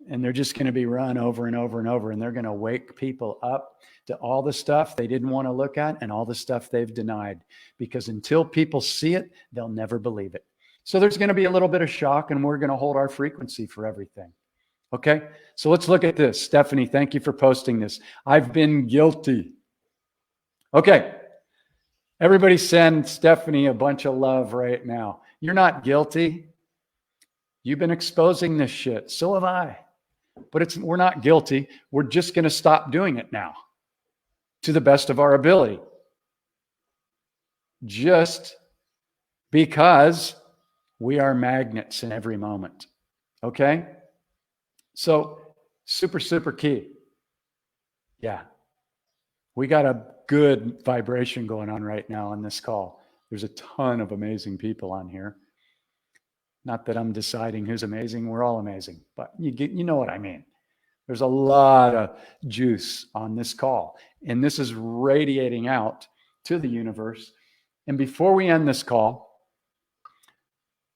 [SPEAKER 1] and they're just going to be run over and over and over, and they're going to wake people up to all the stuff they didn't want to look at and all the stuff they've denied, because until people see it, they'll never believe it. So there's going to be a little bit of shock, and we're going to hold our frequency for everything. Okay, so let's look at this. Stephanie, thank you for posting this. I've been guilty. Okay, everybody send Stephanie a bunch of love right now. You're not guilty. You've been exposing this shit. So have I. But we're not guilty. We're just going to stop doing it now to the best of our ability. Just because we are magnets in every moment. Okay? So, super, super key. Yeah. We got a good vibration going on right now on this call. There's a ton of amazing people on here. Not that I'm deciding who's amazing. We're all amazing. But you know what I mean. There's a lot of juice on this call. And this is radiating out to the universe. And before we end this call,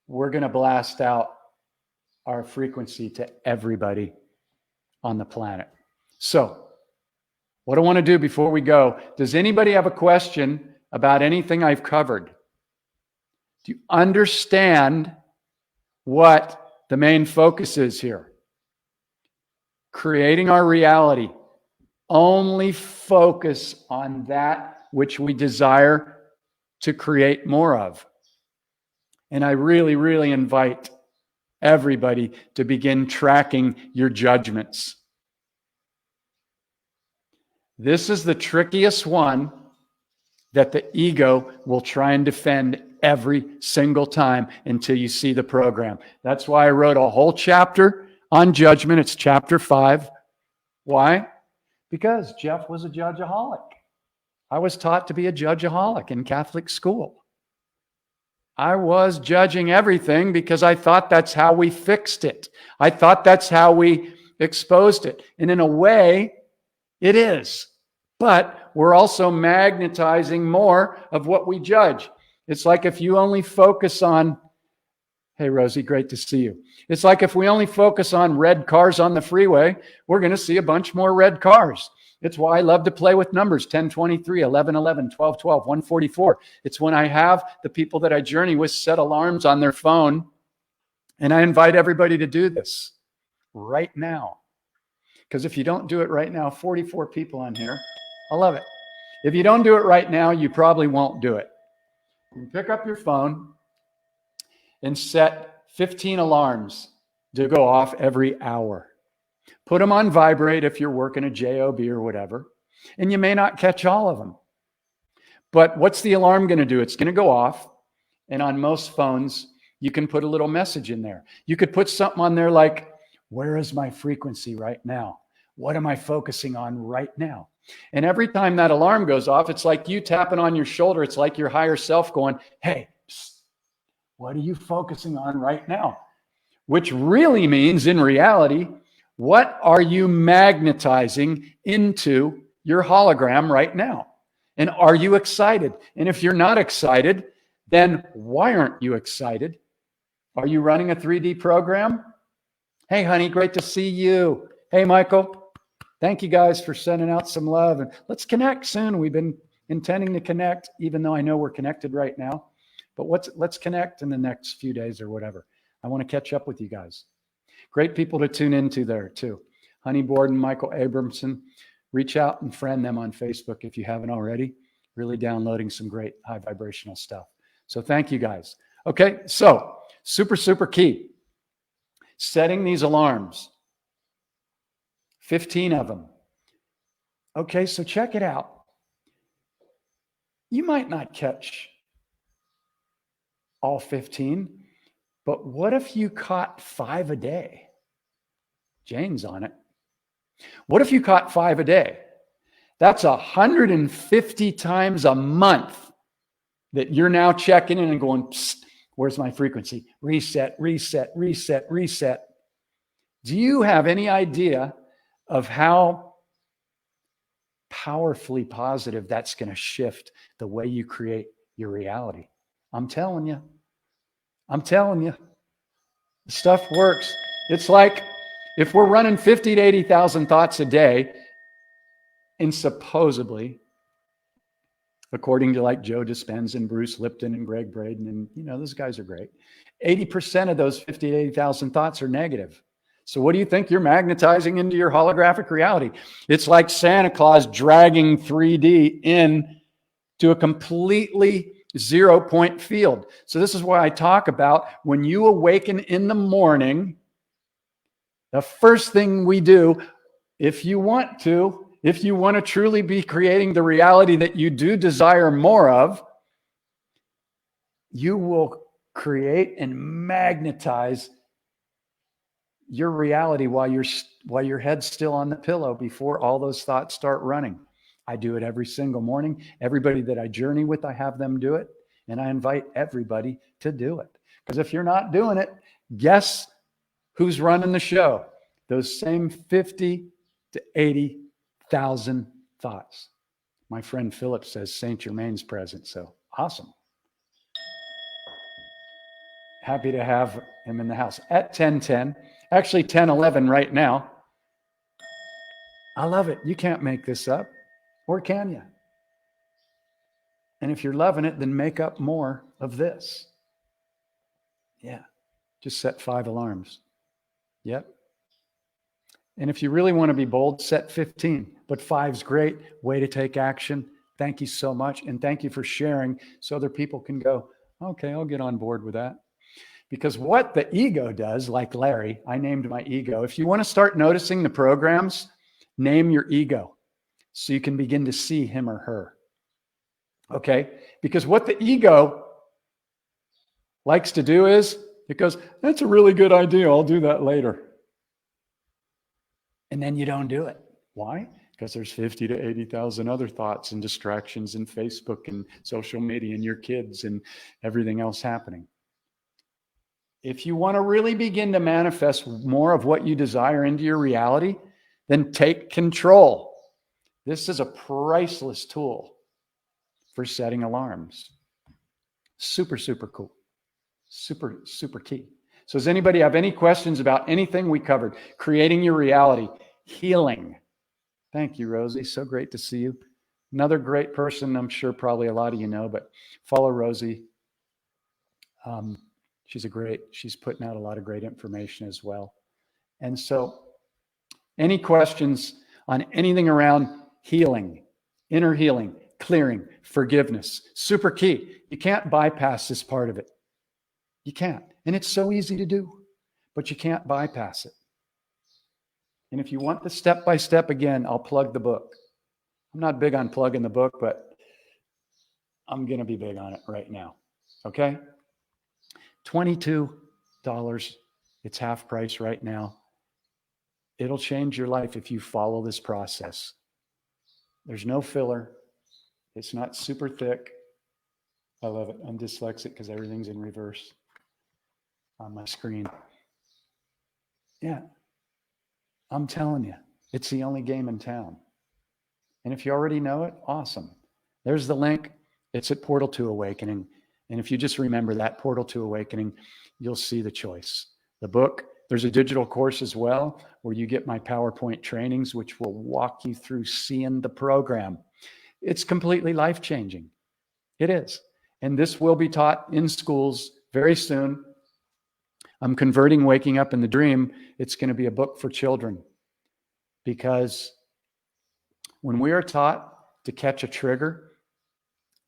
[SPEAKER 1] we're going to blast out our frequency to everybody on the planet. So, what I want to do before we go, does anybody have a question about anything I've covered? Do you understand what the main focus is here? Creating our reality. Only focus on that which we desire to create more of. And I really, really invite everybody to begin tracking your judgments. This is the trickiest one that the ego will try and defend every single time until you see the program. That's why I wrote a whole chapter on judgment. It's chapter 5. Why? Because Jeff was a judgeaholic. I was taught to be a judgeaholic in Catholic school. I was judging everything because I thought that's how we fixed it. I thought that's how we exposed it. And in a way, it is. But we're also magnetizing more of what we judge. It's like if you only focus on, hey, Rosie, great to see you. It's like if we only focus on red cars on the freeway, we're going to see a bunch more red cars. It's why I love to play with numbers, 10, 23, 11, 11, 12, 12, 144. It's when I have the people that I journey with set alarms on their phone, and I invite everybody to do this right now. Because if you don't do it right now, 44 people on here, I love it. If you don't do it right now, you probably won't do it. You pick up your phone and set 15 alarms to go off every hour. Put them on vibrate if you're working a job or whatever, and you may not catch all of them. But what's the alarm going to do? It's going to go off, and on most phones, you can put a little message in there. You could put something on there like, where is my frequency right now? What am I focusing on right now? And every time that alarm goes off, it's like you tapping on your shoulder. It's like your higher self going, hey, psst, what are you focusing on right now? Which really means, in reality, what are you magnetizing into your hologram right now? And are you excited? And if you're not excited, then why aren't you excited? Are you running a 3D program? Hey, honey, great to see you. Hey, Michael, thank you guys for sending out some love. And let's connect soon. We've been intending to connect, even though I know we're connected right now. But let's connect in the next few days or whatever. I want to catch up with you guys. Great people to tune into there too. Honey Borden, Michael Abramson. Reach out and friend them on Facebook if you haven't already. Really downloading some great high vibrational stuff. So thank you guys. Okay, so super key. Setting these alarms. 15 of them. Okay, so check it out. You might not catch all 15, but what if you caught 5 a day? Jane's on it. What if you caught 5 a day? That's 150 times a month that you're now checking in and going, psst, where's my frequency? Reset, reset, reset, reset. Do you have any idea of how powerfully positive that's going to shift the way you create your reality? I'm telling you. The stuff works. It's like if we're running 50 to 80,000 thoughts a day, and supposedly, according to like Joe Dispenza and Bruce Lipton and Greg Braden, and those guys are great, 80% of those 50 to 80,000 thoughts are negative. So what do you think you're magnetizing into your holographic reality? It's like Santa Claus dragging 3D in to a completely 0-point field. So this is why I talk about when you awaken in the morning, the first thing we do, if you want to truly be creating the reality that you do desire more of, you will create and magnetize your reality while your head's still on the pillow before all those thoughts start running. I do it every single morning. Everybody that I journey with, I have them do it. And I invite everybody to do it. Because if you're not doing it, guess who's running the show? Those same 50 to 80,000 thoughts. My friend Philip says Saint Germain's present. So awesome. Happy to have him in the house at 10:10. Actually 10:11 right now. I love it. You can't make this up. Or can you? And if you're loving it, then make up more of this. Yeah. Just set 5 alarms. Yep. And if you really want to be bold, set 15. But 5's great. Way to take action. Thank you so much. And thank you for sharing so other people can go, okay, I'll get on board with that. Because what the ego does, like Larry, I named my ego. If you want to start noticing the programs, name your ego so you can begin to see him or her. Okay? Because what the ego likes to do is it goes, that's a really good idea. I'll do that later. And then you don't do it. Why? Because there's 50 to 80,000 other thoughts and distractions and Facebook and social media and your kids and everything else happening. If you want to really begin to manifest more of what you desire into your reality, then take control. This is a priceless tool for setting alarms. Super, super cool. Super, super key. So does anybody have any questions about anything we covered? Creating your reality, healing. Thank you, Rosie. So great to see you. Another great person, I'm sure probably a lot of you know, but follow Rosie. She's putting out a lot of great information as well. And so any questions on anything around healing, inner healing, clearing, forgiveness, super key. You can't bypass this part of it. You can't. And it's so easy to do, but you can't bypass it. And if you want the step-by-step, again, I'll plug the book. I'm not big on plugging the book, but I'm going to be big on it right now. Okay? $22. It's half price right now. It'll change your life if you follow this process. There's no filler. It's not super thick. I love it. I'm dyslexic because everything's in reverse on my screen. Yeah. I'm telling you, it's the only game in town. And if you already know it, awesome. There's the link. It's at Portal to Awakening. And if you just remember that, Portal to Awakening, you'll see the choice. The book, there's a digital course as well where you get my PowerPoint trainings, which will walk you through seeing the program. It's completely life-changing. It is. And this will be taught in schools very soon. I'm converting Waking Up in the Dream. It's going to be a book for children, because when we are taught to catch a trigger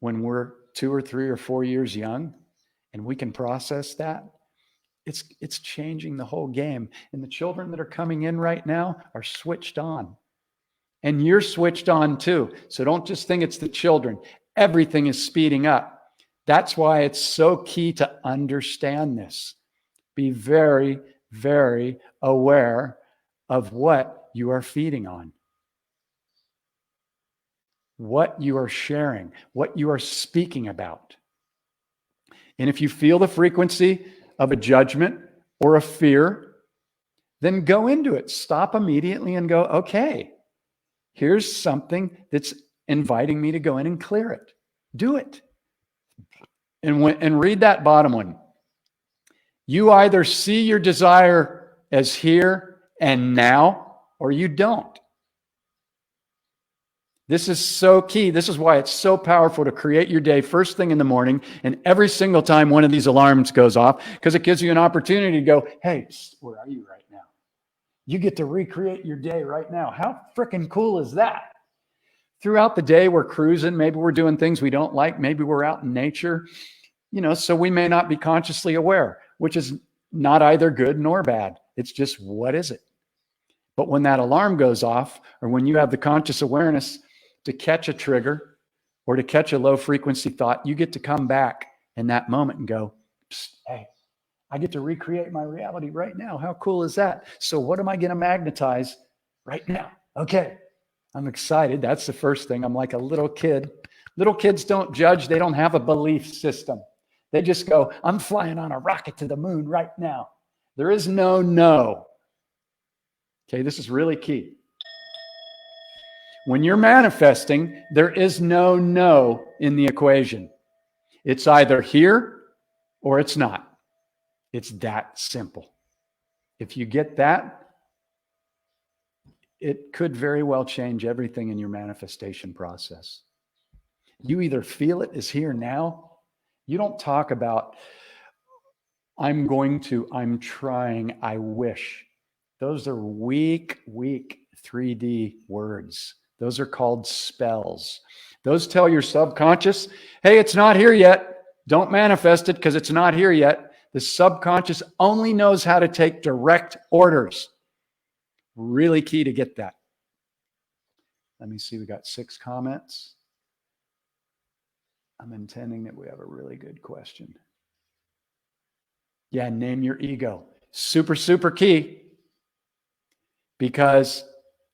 [SPEAKER 1] when we're 2 or 3 or 4 years young, and we can process that, it's changing the whole game. And the children that are coming in right now are switched on. And you're switched on too. So don't just think it's the children. Everything is speeding up. That's why it's so key to understand this. Be very, very aware of what you are feeding on, what you are sharing, what you are speaking about. And if you feel the frequency of a judgment or a fear, then go into it. Stop immediately and go, okay, here's something that's inviting me to go in and clear it. Do it. And read that bottom one. You either see your desire as here and now, or you don't. This is so key. This is why it's so powerful to create your day first thing in the morning, and every single time one of these alarms goes off, because it gives you an opportunity to go, hey, where are you right now? You get to recreate your day right now. How freaking cool is that? Throughout the day, we're cruising. Maybe we're doing things we don't like. Maybe we're out in nature, so we may not be consciously aware, which is not either good nor bad. It's just, what is it? But when that alarm goes off, or when you have the conscious awareness to catch a trigger or to catch a low frequency thought, you get to come back in that moment and go, hey, I get to recreate my reality right now. How cool is that? So what am I going to magnetize right now? Okay, I'm excited. That's the first thing. I'm like a little kid. Little kids don't judge. They don't have a belief system. They just go, I'm flying on a rocket to the moon right now. There is no. Okay, this is really key. When you're manifesting, there is no in the equation. It's either here or it's not. It's that simple. If you get that, it could very well change everything in your manifestation process. You either feel it is here now. You don't talk about, I'm going to, I'm trying, I wish. Those are weak 3D words. Those are called spells. Those tell your subconscious, hey, it's not here yet. Don't manifest it because it's not here yet. The subconscious only knows how to take direct orders. Really key to get that. Let me see, we got 6 comments. I'm intending that we have a really good question. Yeah, name your ego. Super, super key. Because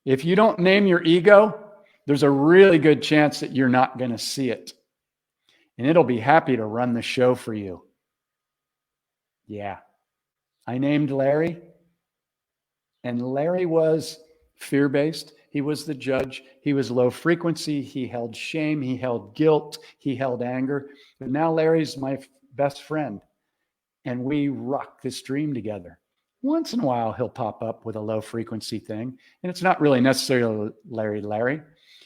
[SPEAKER 1] if you don't name your ego, there's a really good chance that you're not going to see it. And it'll be happy to run the show for you. Yeah. I named Larry, and Larry was fear-based. He was the judge. He was low frequency. He held shame. He held guilt. He held anger. But now Larry's my best friend, and we rock this dream together. Once in a while, he'll pop up with a low frequency thing, and it's not really necessarily Larry.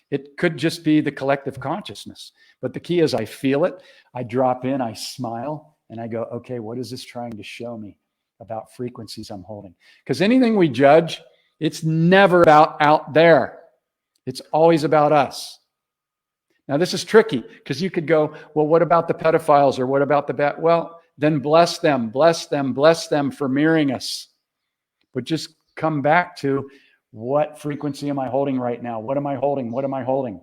[SPEAKER 1] It could just be the collective consciousness. But the key is I feel it. I drop in, I smile, and I go, okay, what is this trying to show me about frequencies I'm holding? Because anything we judge, it's never about out there. It's always about us. Now, this is tricky because you could go, well, what about the pedophiles or what about the bad? Well, then bless them for mirroring us. But just come back to what frequency am I holding right now? What am I holding? What am I holding?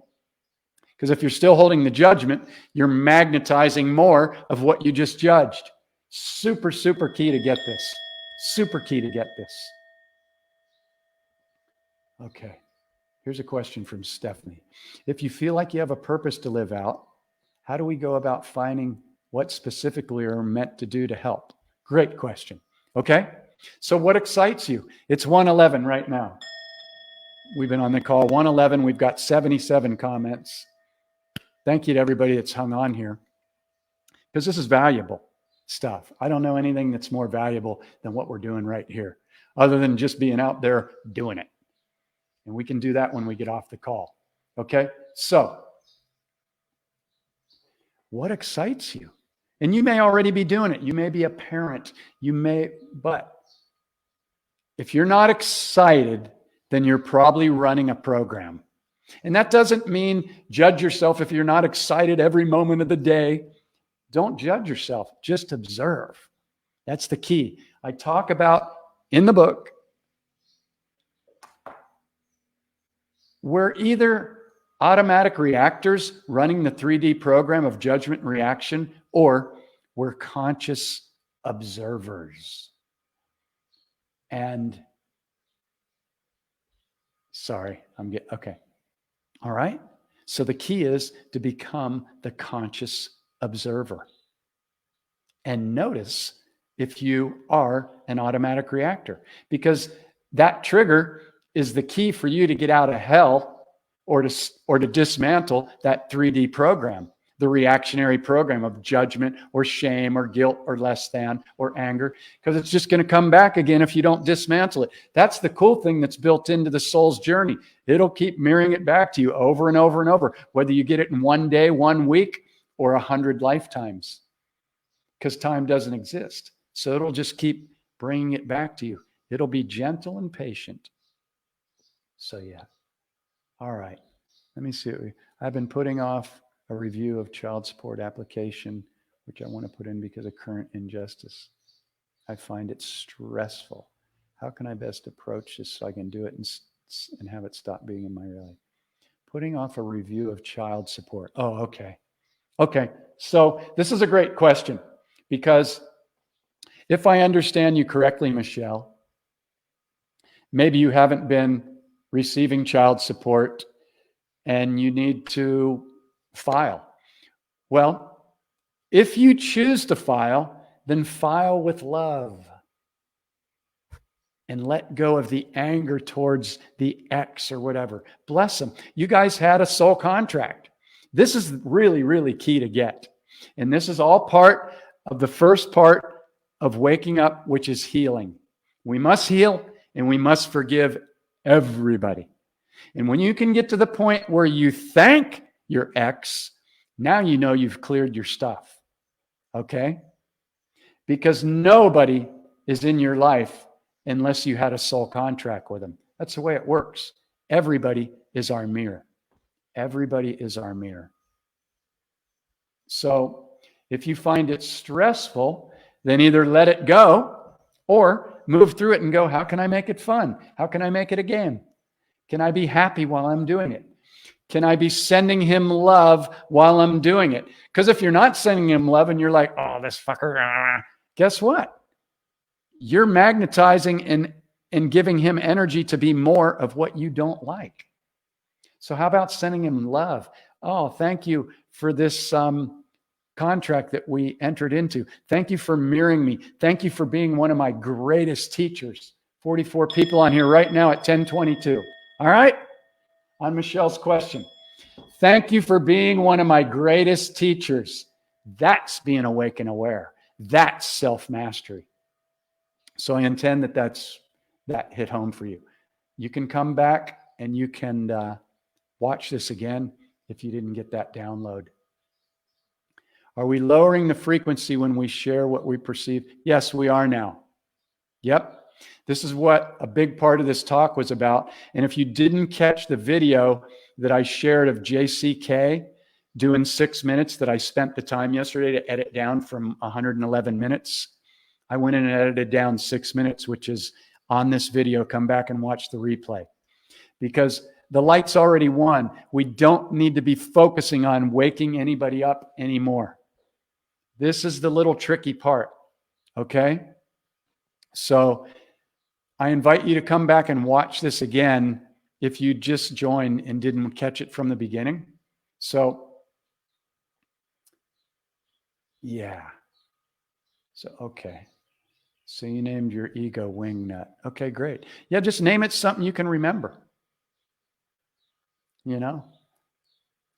[SPEAKER 1] Because if you're still holding the judgment, you're magnetizing more of what you just judged. Super, super key to get this. Super key to get this. Okay. Here's a question from Stephanie. If you feel like you have a purpose to live out, how do we go about finding what specifically are meant to do to help? Great question. Okay. So what excites you? It's 1:11 right now. We've been on the call 1:11. We've got 77 comments. Thank you to everybody that's hung on here because this is valuable stuff. I don't know anything that's more valuable than what we're doing right here, other than just being out there doing it. And we can do that when we get off the call. Okay. So what excites you? And you may already be doing it. You may be a parent. But if you're not excited, then you're probably running a program. And that doesn't mean judge yourself if you're not excited every moment of the day. Don't judge yourself. Just observe. That's the key. I talk about in the book, we're either automatic reactors running the 3D program of judgment and reaction, or we're conscious observers. And okay. All right. So the key is to become the conscious observer. And notice if you are an automatic reactor, because that trigger is the key for you to get out of hell or to dismantle that 3D program, the reactionary program of judgment or shame or guilt or less than or anger, because it's just going to come back again if you don't dismantle it. That's the cool thing that's built into the soul's journey. It'll keep mirroring it back to you over and over and over, whether you get it in 1 day, 1 week, or 100 lifetimes, because time doesn't exist. So it'll just keep bringing it back to you. It'll be gentle and patient. So yeah. All right. Let me see. I've been putting off a review of child support application, which I want to put in because of current injustice. I find it stressful. How can I best approach this so I can do it and have it stop being in my reality? Putting off a review of child support. Oh, okay. Okay. So this is a great question, because if I understand you correctly, Michelle, maybe you haven't been receiving child support and you need to file. Well, if you choose to file, then file with love and let go of the anger towards the ex or whatever. Bless them. You guys had a soul contract. This is really, really key to get. And this is all part of the first part of waking up, which is healing. We must heal and we must forgive everybody. And when you can get to the point where you thank your ex, now you know you've cleared your stuff. Okay? Because nobody is in your life unless you had a soul contract with them. That's the way it works. Everybody is our mirror. Everybody is our mirror. So if you find it stressful, then either let it go or move through it and go, how can I make it fun? How can I make it a game? Can I be happy while I'm doing it? Can I be sending him love while I'm doing it? Because if you're not sending him love and you're like, oh, this fucker, guess what? you're magnetizing and giving him energy to be more of what you don't like. So how about sending him love? Oh, thank you for this contract that we entered into. Thank you for mirroring me. Thank you for being one of my greatest teachers. 44 people on here right now at 10:22. All right? On Michelle's question. Thank you for being one of my greatest teachers. That's being awake and aware. That's self-mastery. So I intend that hit home for you. You can come back and you can watch this again if you didn't get that download. Are we lowering the frequency when we share what we perceive? Yes, we are now. Yep. This is what a big part of this talk was about. And if you didn't catch the video that I shared of JCK doing 6 minutes that I spent the time yesterday to edit down from 111 minutes, I went in and edited down 6 minutes, which is on this video. Come back and watch the replay. Because the light's already won. We don't need to be focusing on waking anybody up anymore. This is the little tricky part, okay? So I invite you to come back and watch this again if you just joined and didn't catch it from the beginning. So, yeah. So, okay. So you named your ego wingnut. Okay, great. Yeah, just name it something you can remember. You know?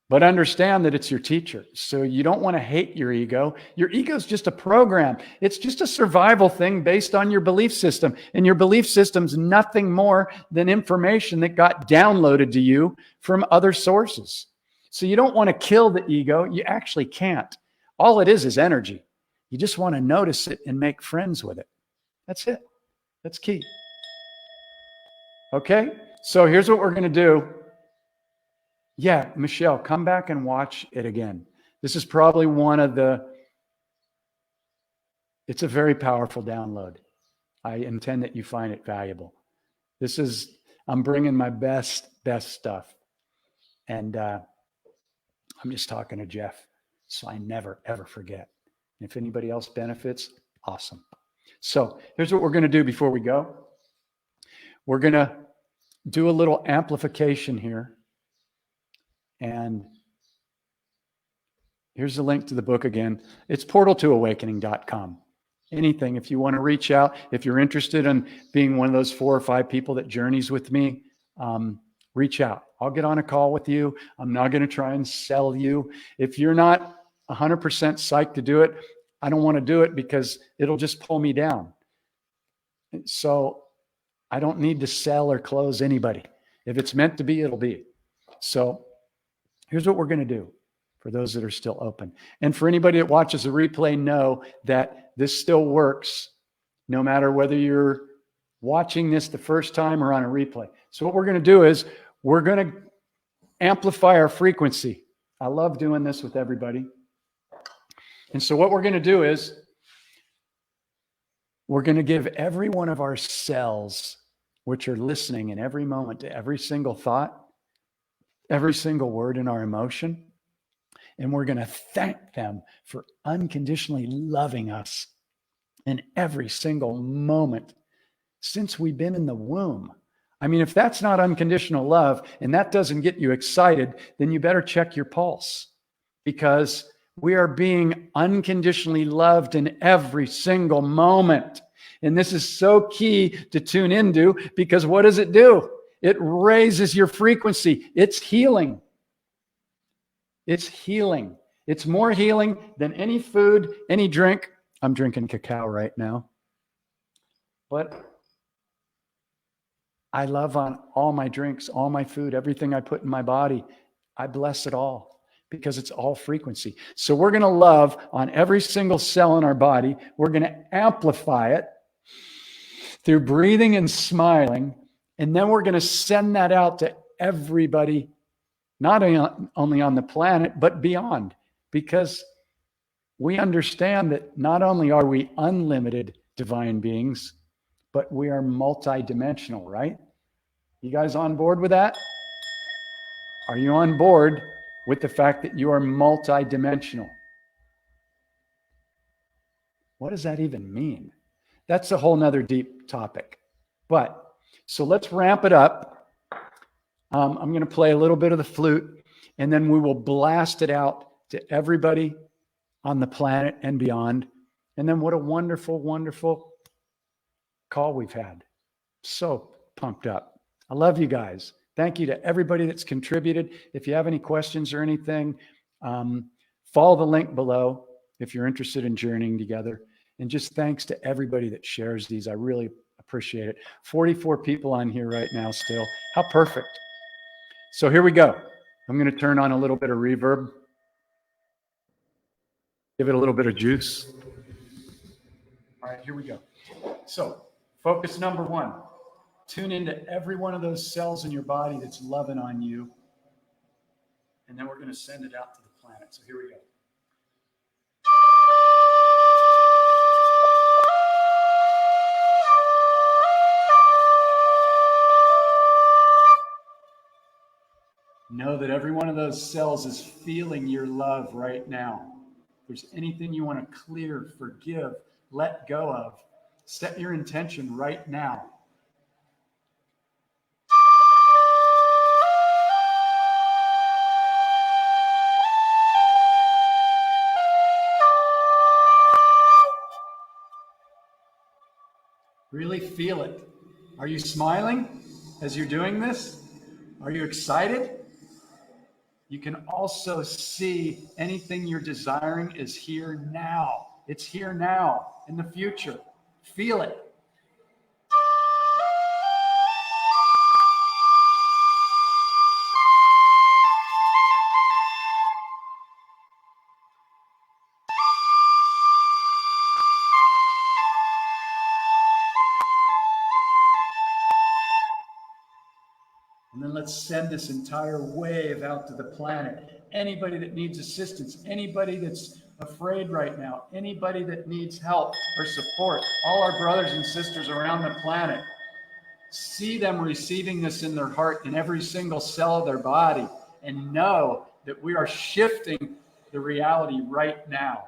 [SPEAKER 1] But understand that it's your teacher. So you don't want to hate your ego. Your ego is just a program. It's just a survival thing based on your belief system. And your belief system's nothing more than information that got downloaded to you from other sources. So you don't want to kill the ego. You actually can't. All it is energy. You just want to notice it and make friends with it. That's it. That's key. Okay? So here's what we're going to do. Yeah, Michelle, come back and watch it again. This is probably it's a very powerful download. I intend that you find it valuable. I'm bringing my best stuff. And I'm just talking to Jeff, so I never, ever forget. And if anybody else benefits, awesome. So here's what we're going to do before we go. We're going to do a little amplification here. And here's the link to the book again. It's portal2awakening.com. Anything, if you want to reach out, if you're interested in being one of those 4 or 5 people that journeys with me, reach out. I'll get on a call with you. I'm not going to try and sell you. If you're not 100% psyched to do it, I don't want to do it because it'll just pull me down. So I don't need to sell or close anybody. If it's meant to be, it'll be. So here's what we're going to do for those that are still open. And for anybody that watches the replay, know that this still works no matter whether you're watching this the first time or on a replay. So what we're going to do is we're going to amplify our frequency. I love doing this with everybody. And so what we're going to do is we're going to give every one of our cells, which are listening in every moment to every single thought, every single word in our emotion. And we're going to thank them for unconditionally loving us in every single moment since we've been in the womb. I mean, if that's not unconditional love and that doesn't get you excited, then you better check your pulse, because we are being unconditionally loved in every single moment. And this is so key to tune into, because what does it do? It raises your frequency. It's healing. It's healing. It's more healing than any food, any drink. I'm drinking cacao right now. But I love on all my drinks, all my food, everything I put in my body. I bless it all because it's all frequency. So we're going to love on every single cell in our body. We're going to amplify it through breathing and smiling. And then we're going to send that out to everybody, not only on the planet, but beyond, because we understand that not only are we unlimited divine beings, but we are multidimensional, right? You guys on board with that? Are you on board with the fact that you are multidimensional? What does that even mean? That's a whole nother deep topic. But so let's ramp it up. I'm going to play a little bit of the flute, and then we will blast it out to everybody on the planet and beyond. And then what a wonderful, wonderful call we've had. So pumped up. I love you guys. Thank you to everybody that's contributed. If you have any questions or anything, follow the link below if you're interested in journeying together. And just thanks to everybody that shares these. I really appreciate it. 44 people on here right now still. How perfect. So here we go. I'm going to turn on a little bit of reverb. Give it a little bit of juice. All right, here we go. So focus number one. Tune into every one of those cells in your body that's loving on you. And then we're going to send it out to the planet. So here we go. Know that every one of those cells is feeling your love right now. If there's anything you want to clear, forgive, let go of, set your intention right now. Really feel it. Are you smiling as you're doing this? Are you excited? You can also see anything you're desiring is here now. It's here now in the future. Feel it. And then let's send this entire wave out to the planet. Anybody that needs assistance, anybody that's afraid right now, anybody that needs help or support, all our brothers and sisters around the planet, see them receiving this in their heart in every single cell of their body, and know that we are shifting the reality right now.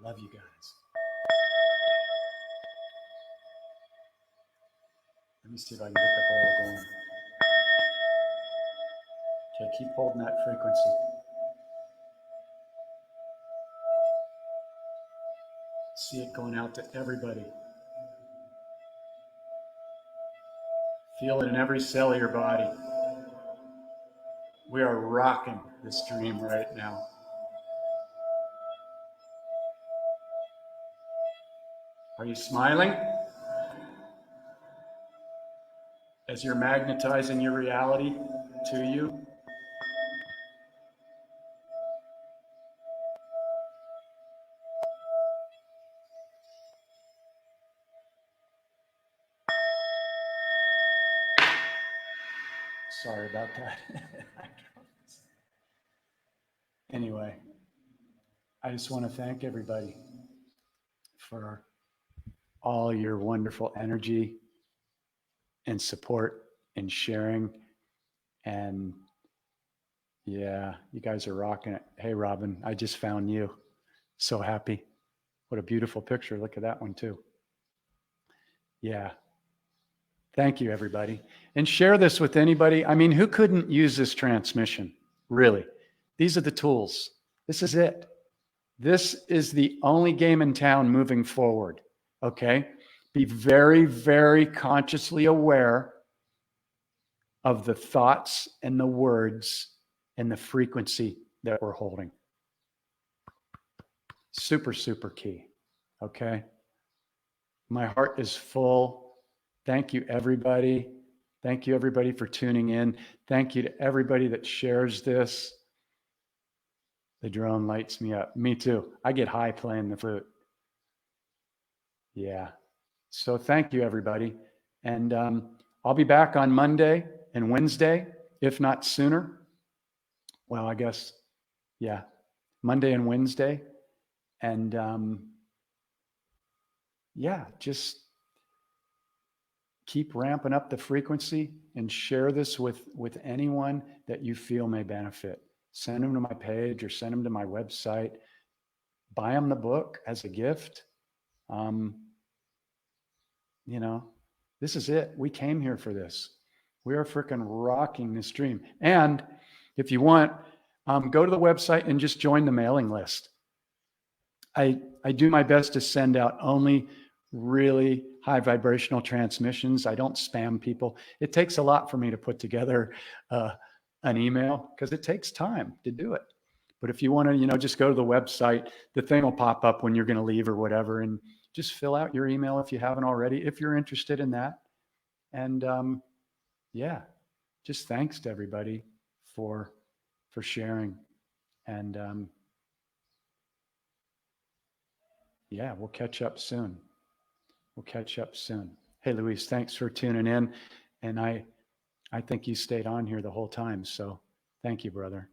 [SPEAKER 1] Love you guys. Let me see if I can get the bowl going. Okay, keep holding that frequency. See it going out to everybody. Feel it in every cell of your body. We are rocking this dream right now. Are you smiling as you're magnetizing your reality to you? Sorry about that. Anyway, I just want to thank everybody for all your wonderful energy and support and sharing. And yeah, you guys are rocking it. Hey, Robin, I just found you. So happy. What a beautiful picture. Look at that one too. Yeah. Thank you, everybody. And share this with anybody. I mean, who couldn't use this transmission? Really? These are the tools. This is it. This is the only game in town moving forward. Okay? Be very, very consciously aware of the thoughts and the words and the frequency that we're holding. Super, super key. Okay? My heart is full. Thank you, everybody. Thank you, everybody, for tuning in. Thank you to everybody that shares this. The drone lights me up. Me too. I get high playing the flute. Yeah. So thank you, everybody. And I'll be back on Monday and Wednesday, if not sooner. Well, I guess, yeah, Monday and Wednesday. And yeah, just keep ramping up the frequency and share this with anyone that you feel may benefit. Send them to my page or send them to my website. Buy them the book as a gift. You know, this is it. We came here for this. We are freaking rocking this dream. And if you want, go to the website and just join the mailing list. I do my best to send out only really high vibrational transmissions. I don't spam people. It takes a lot for me to put together an email because it takes time to do it. But if you want to, just go to the website, the thing will pop up when you're going to leave or whatever, and just fill out your email if you haven't already, if you're interested in that. And yeah, just thanks to everybody for sharing. And yeah, we'll catch up soon. Hey, Luis, thanks for tuning in. And I think you stayed on here the whole time. So thank you, brother.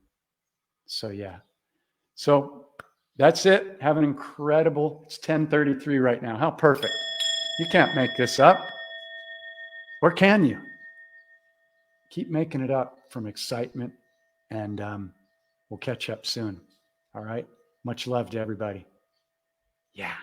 [SPEAKER 1] So yeah. So that's it. Have an incredible, it's 10:33 right now. How perfect. You can't make this up. Or can you? Keep making it up from excitement. And we'll catch up soon. All right. Much love to everybody. Yeah.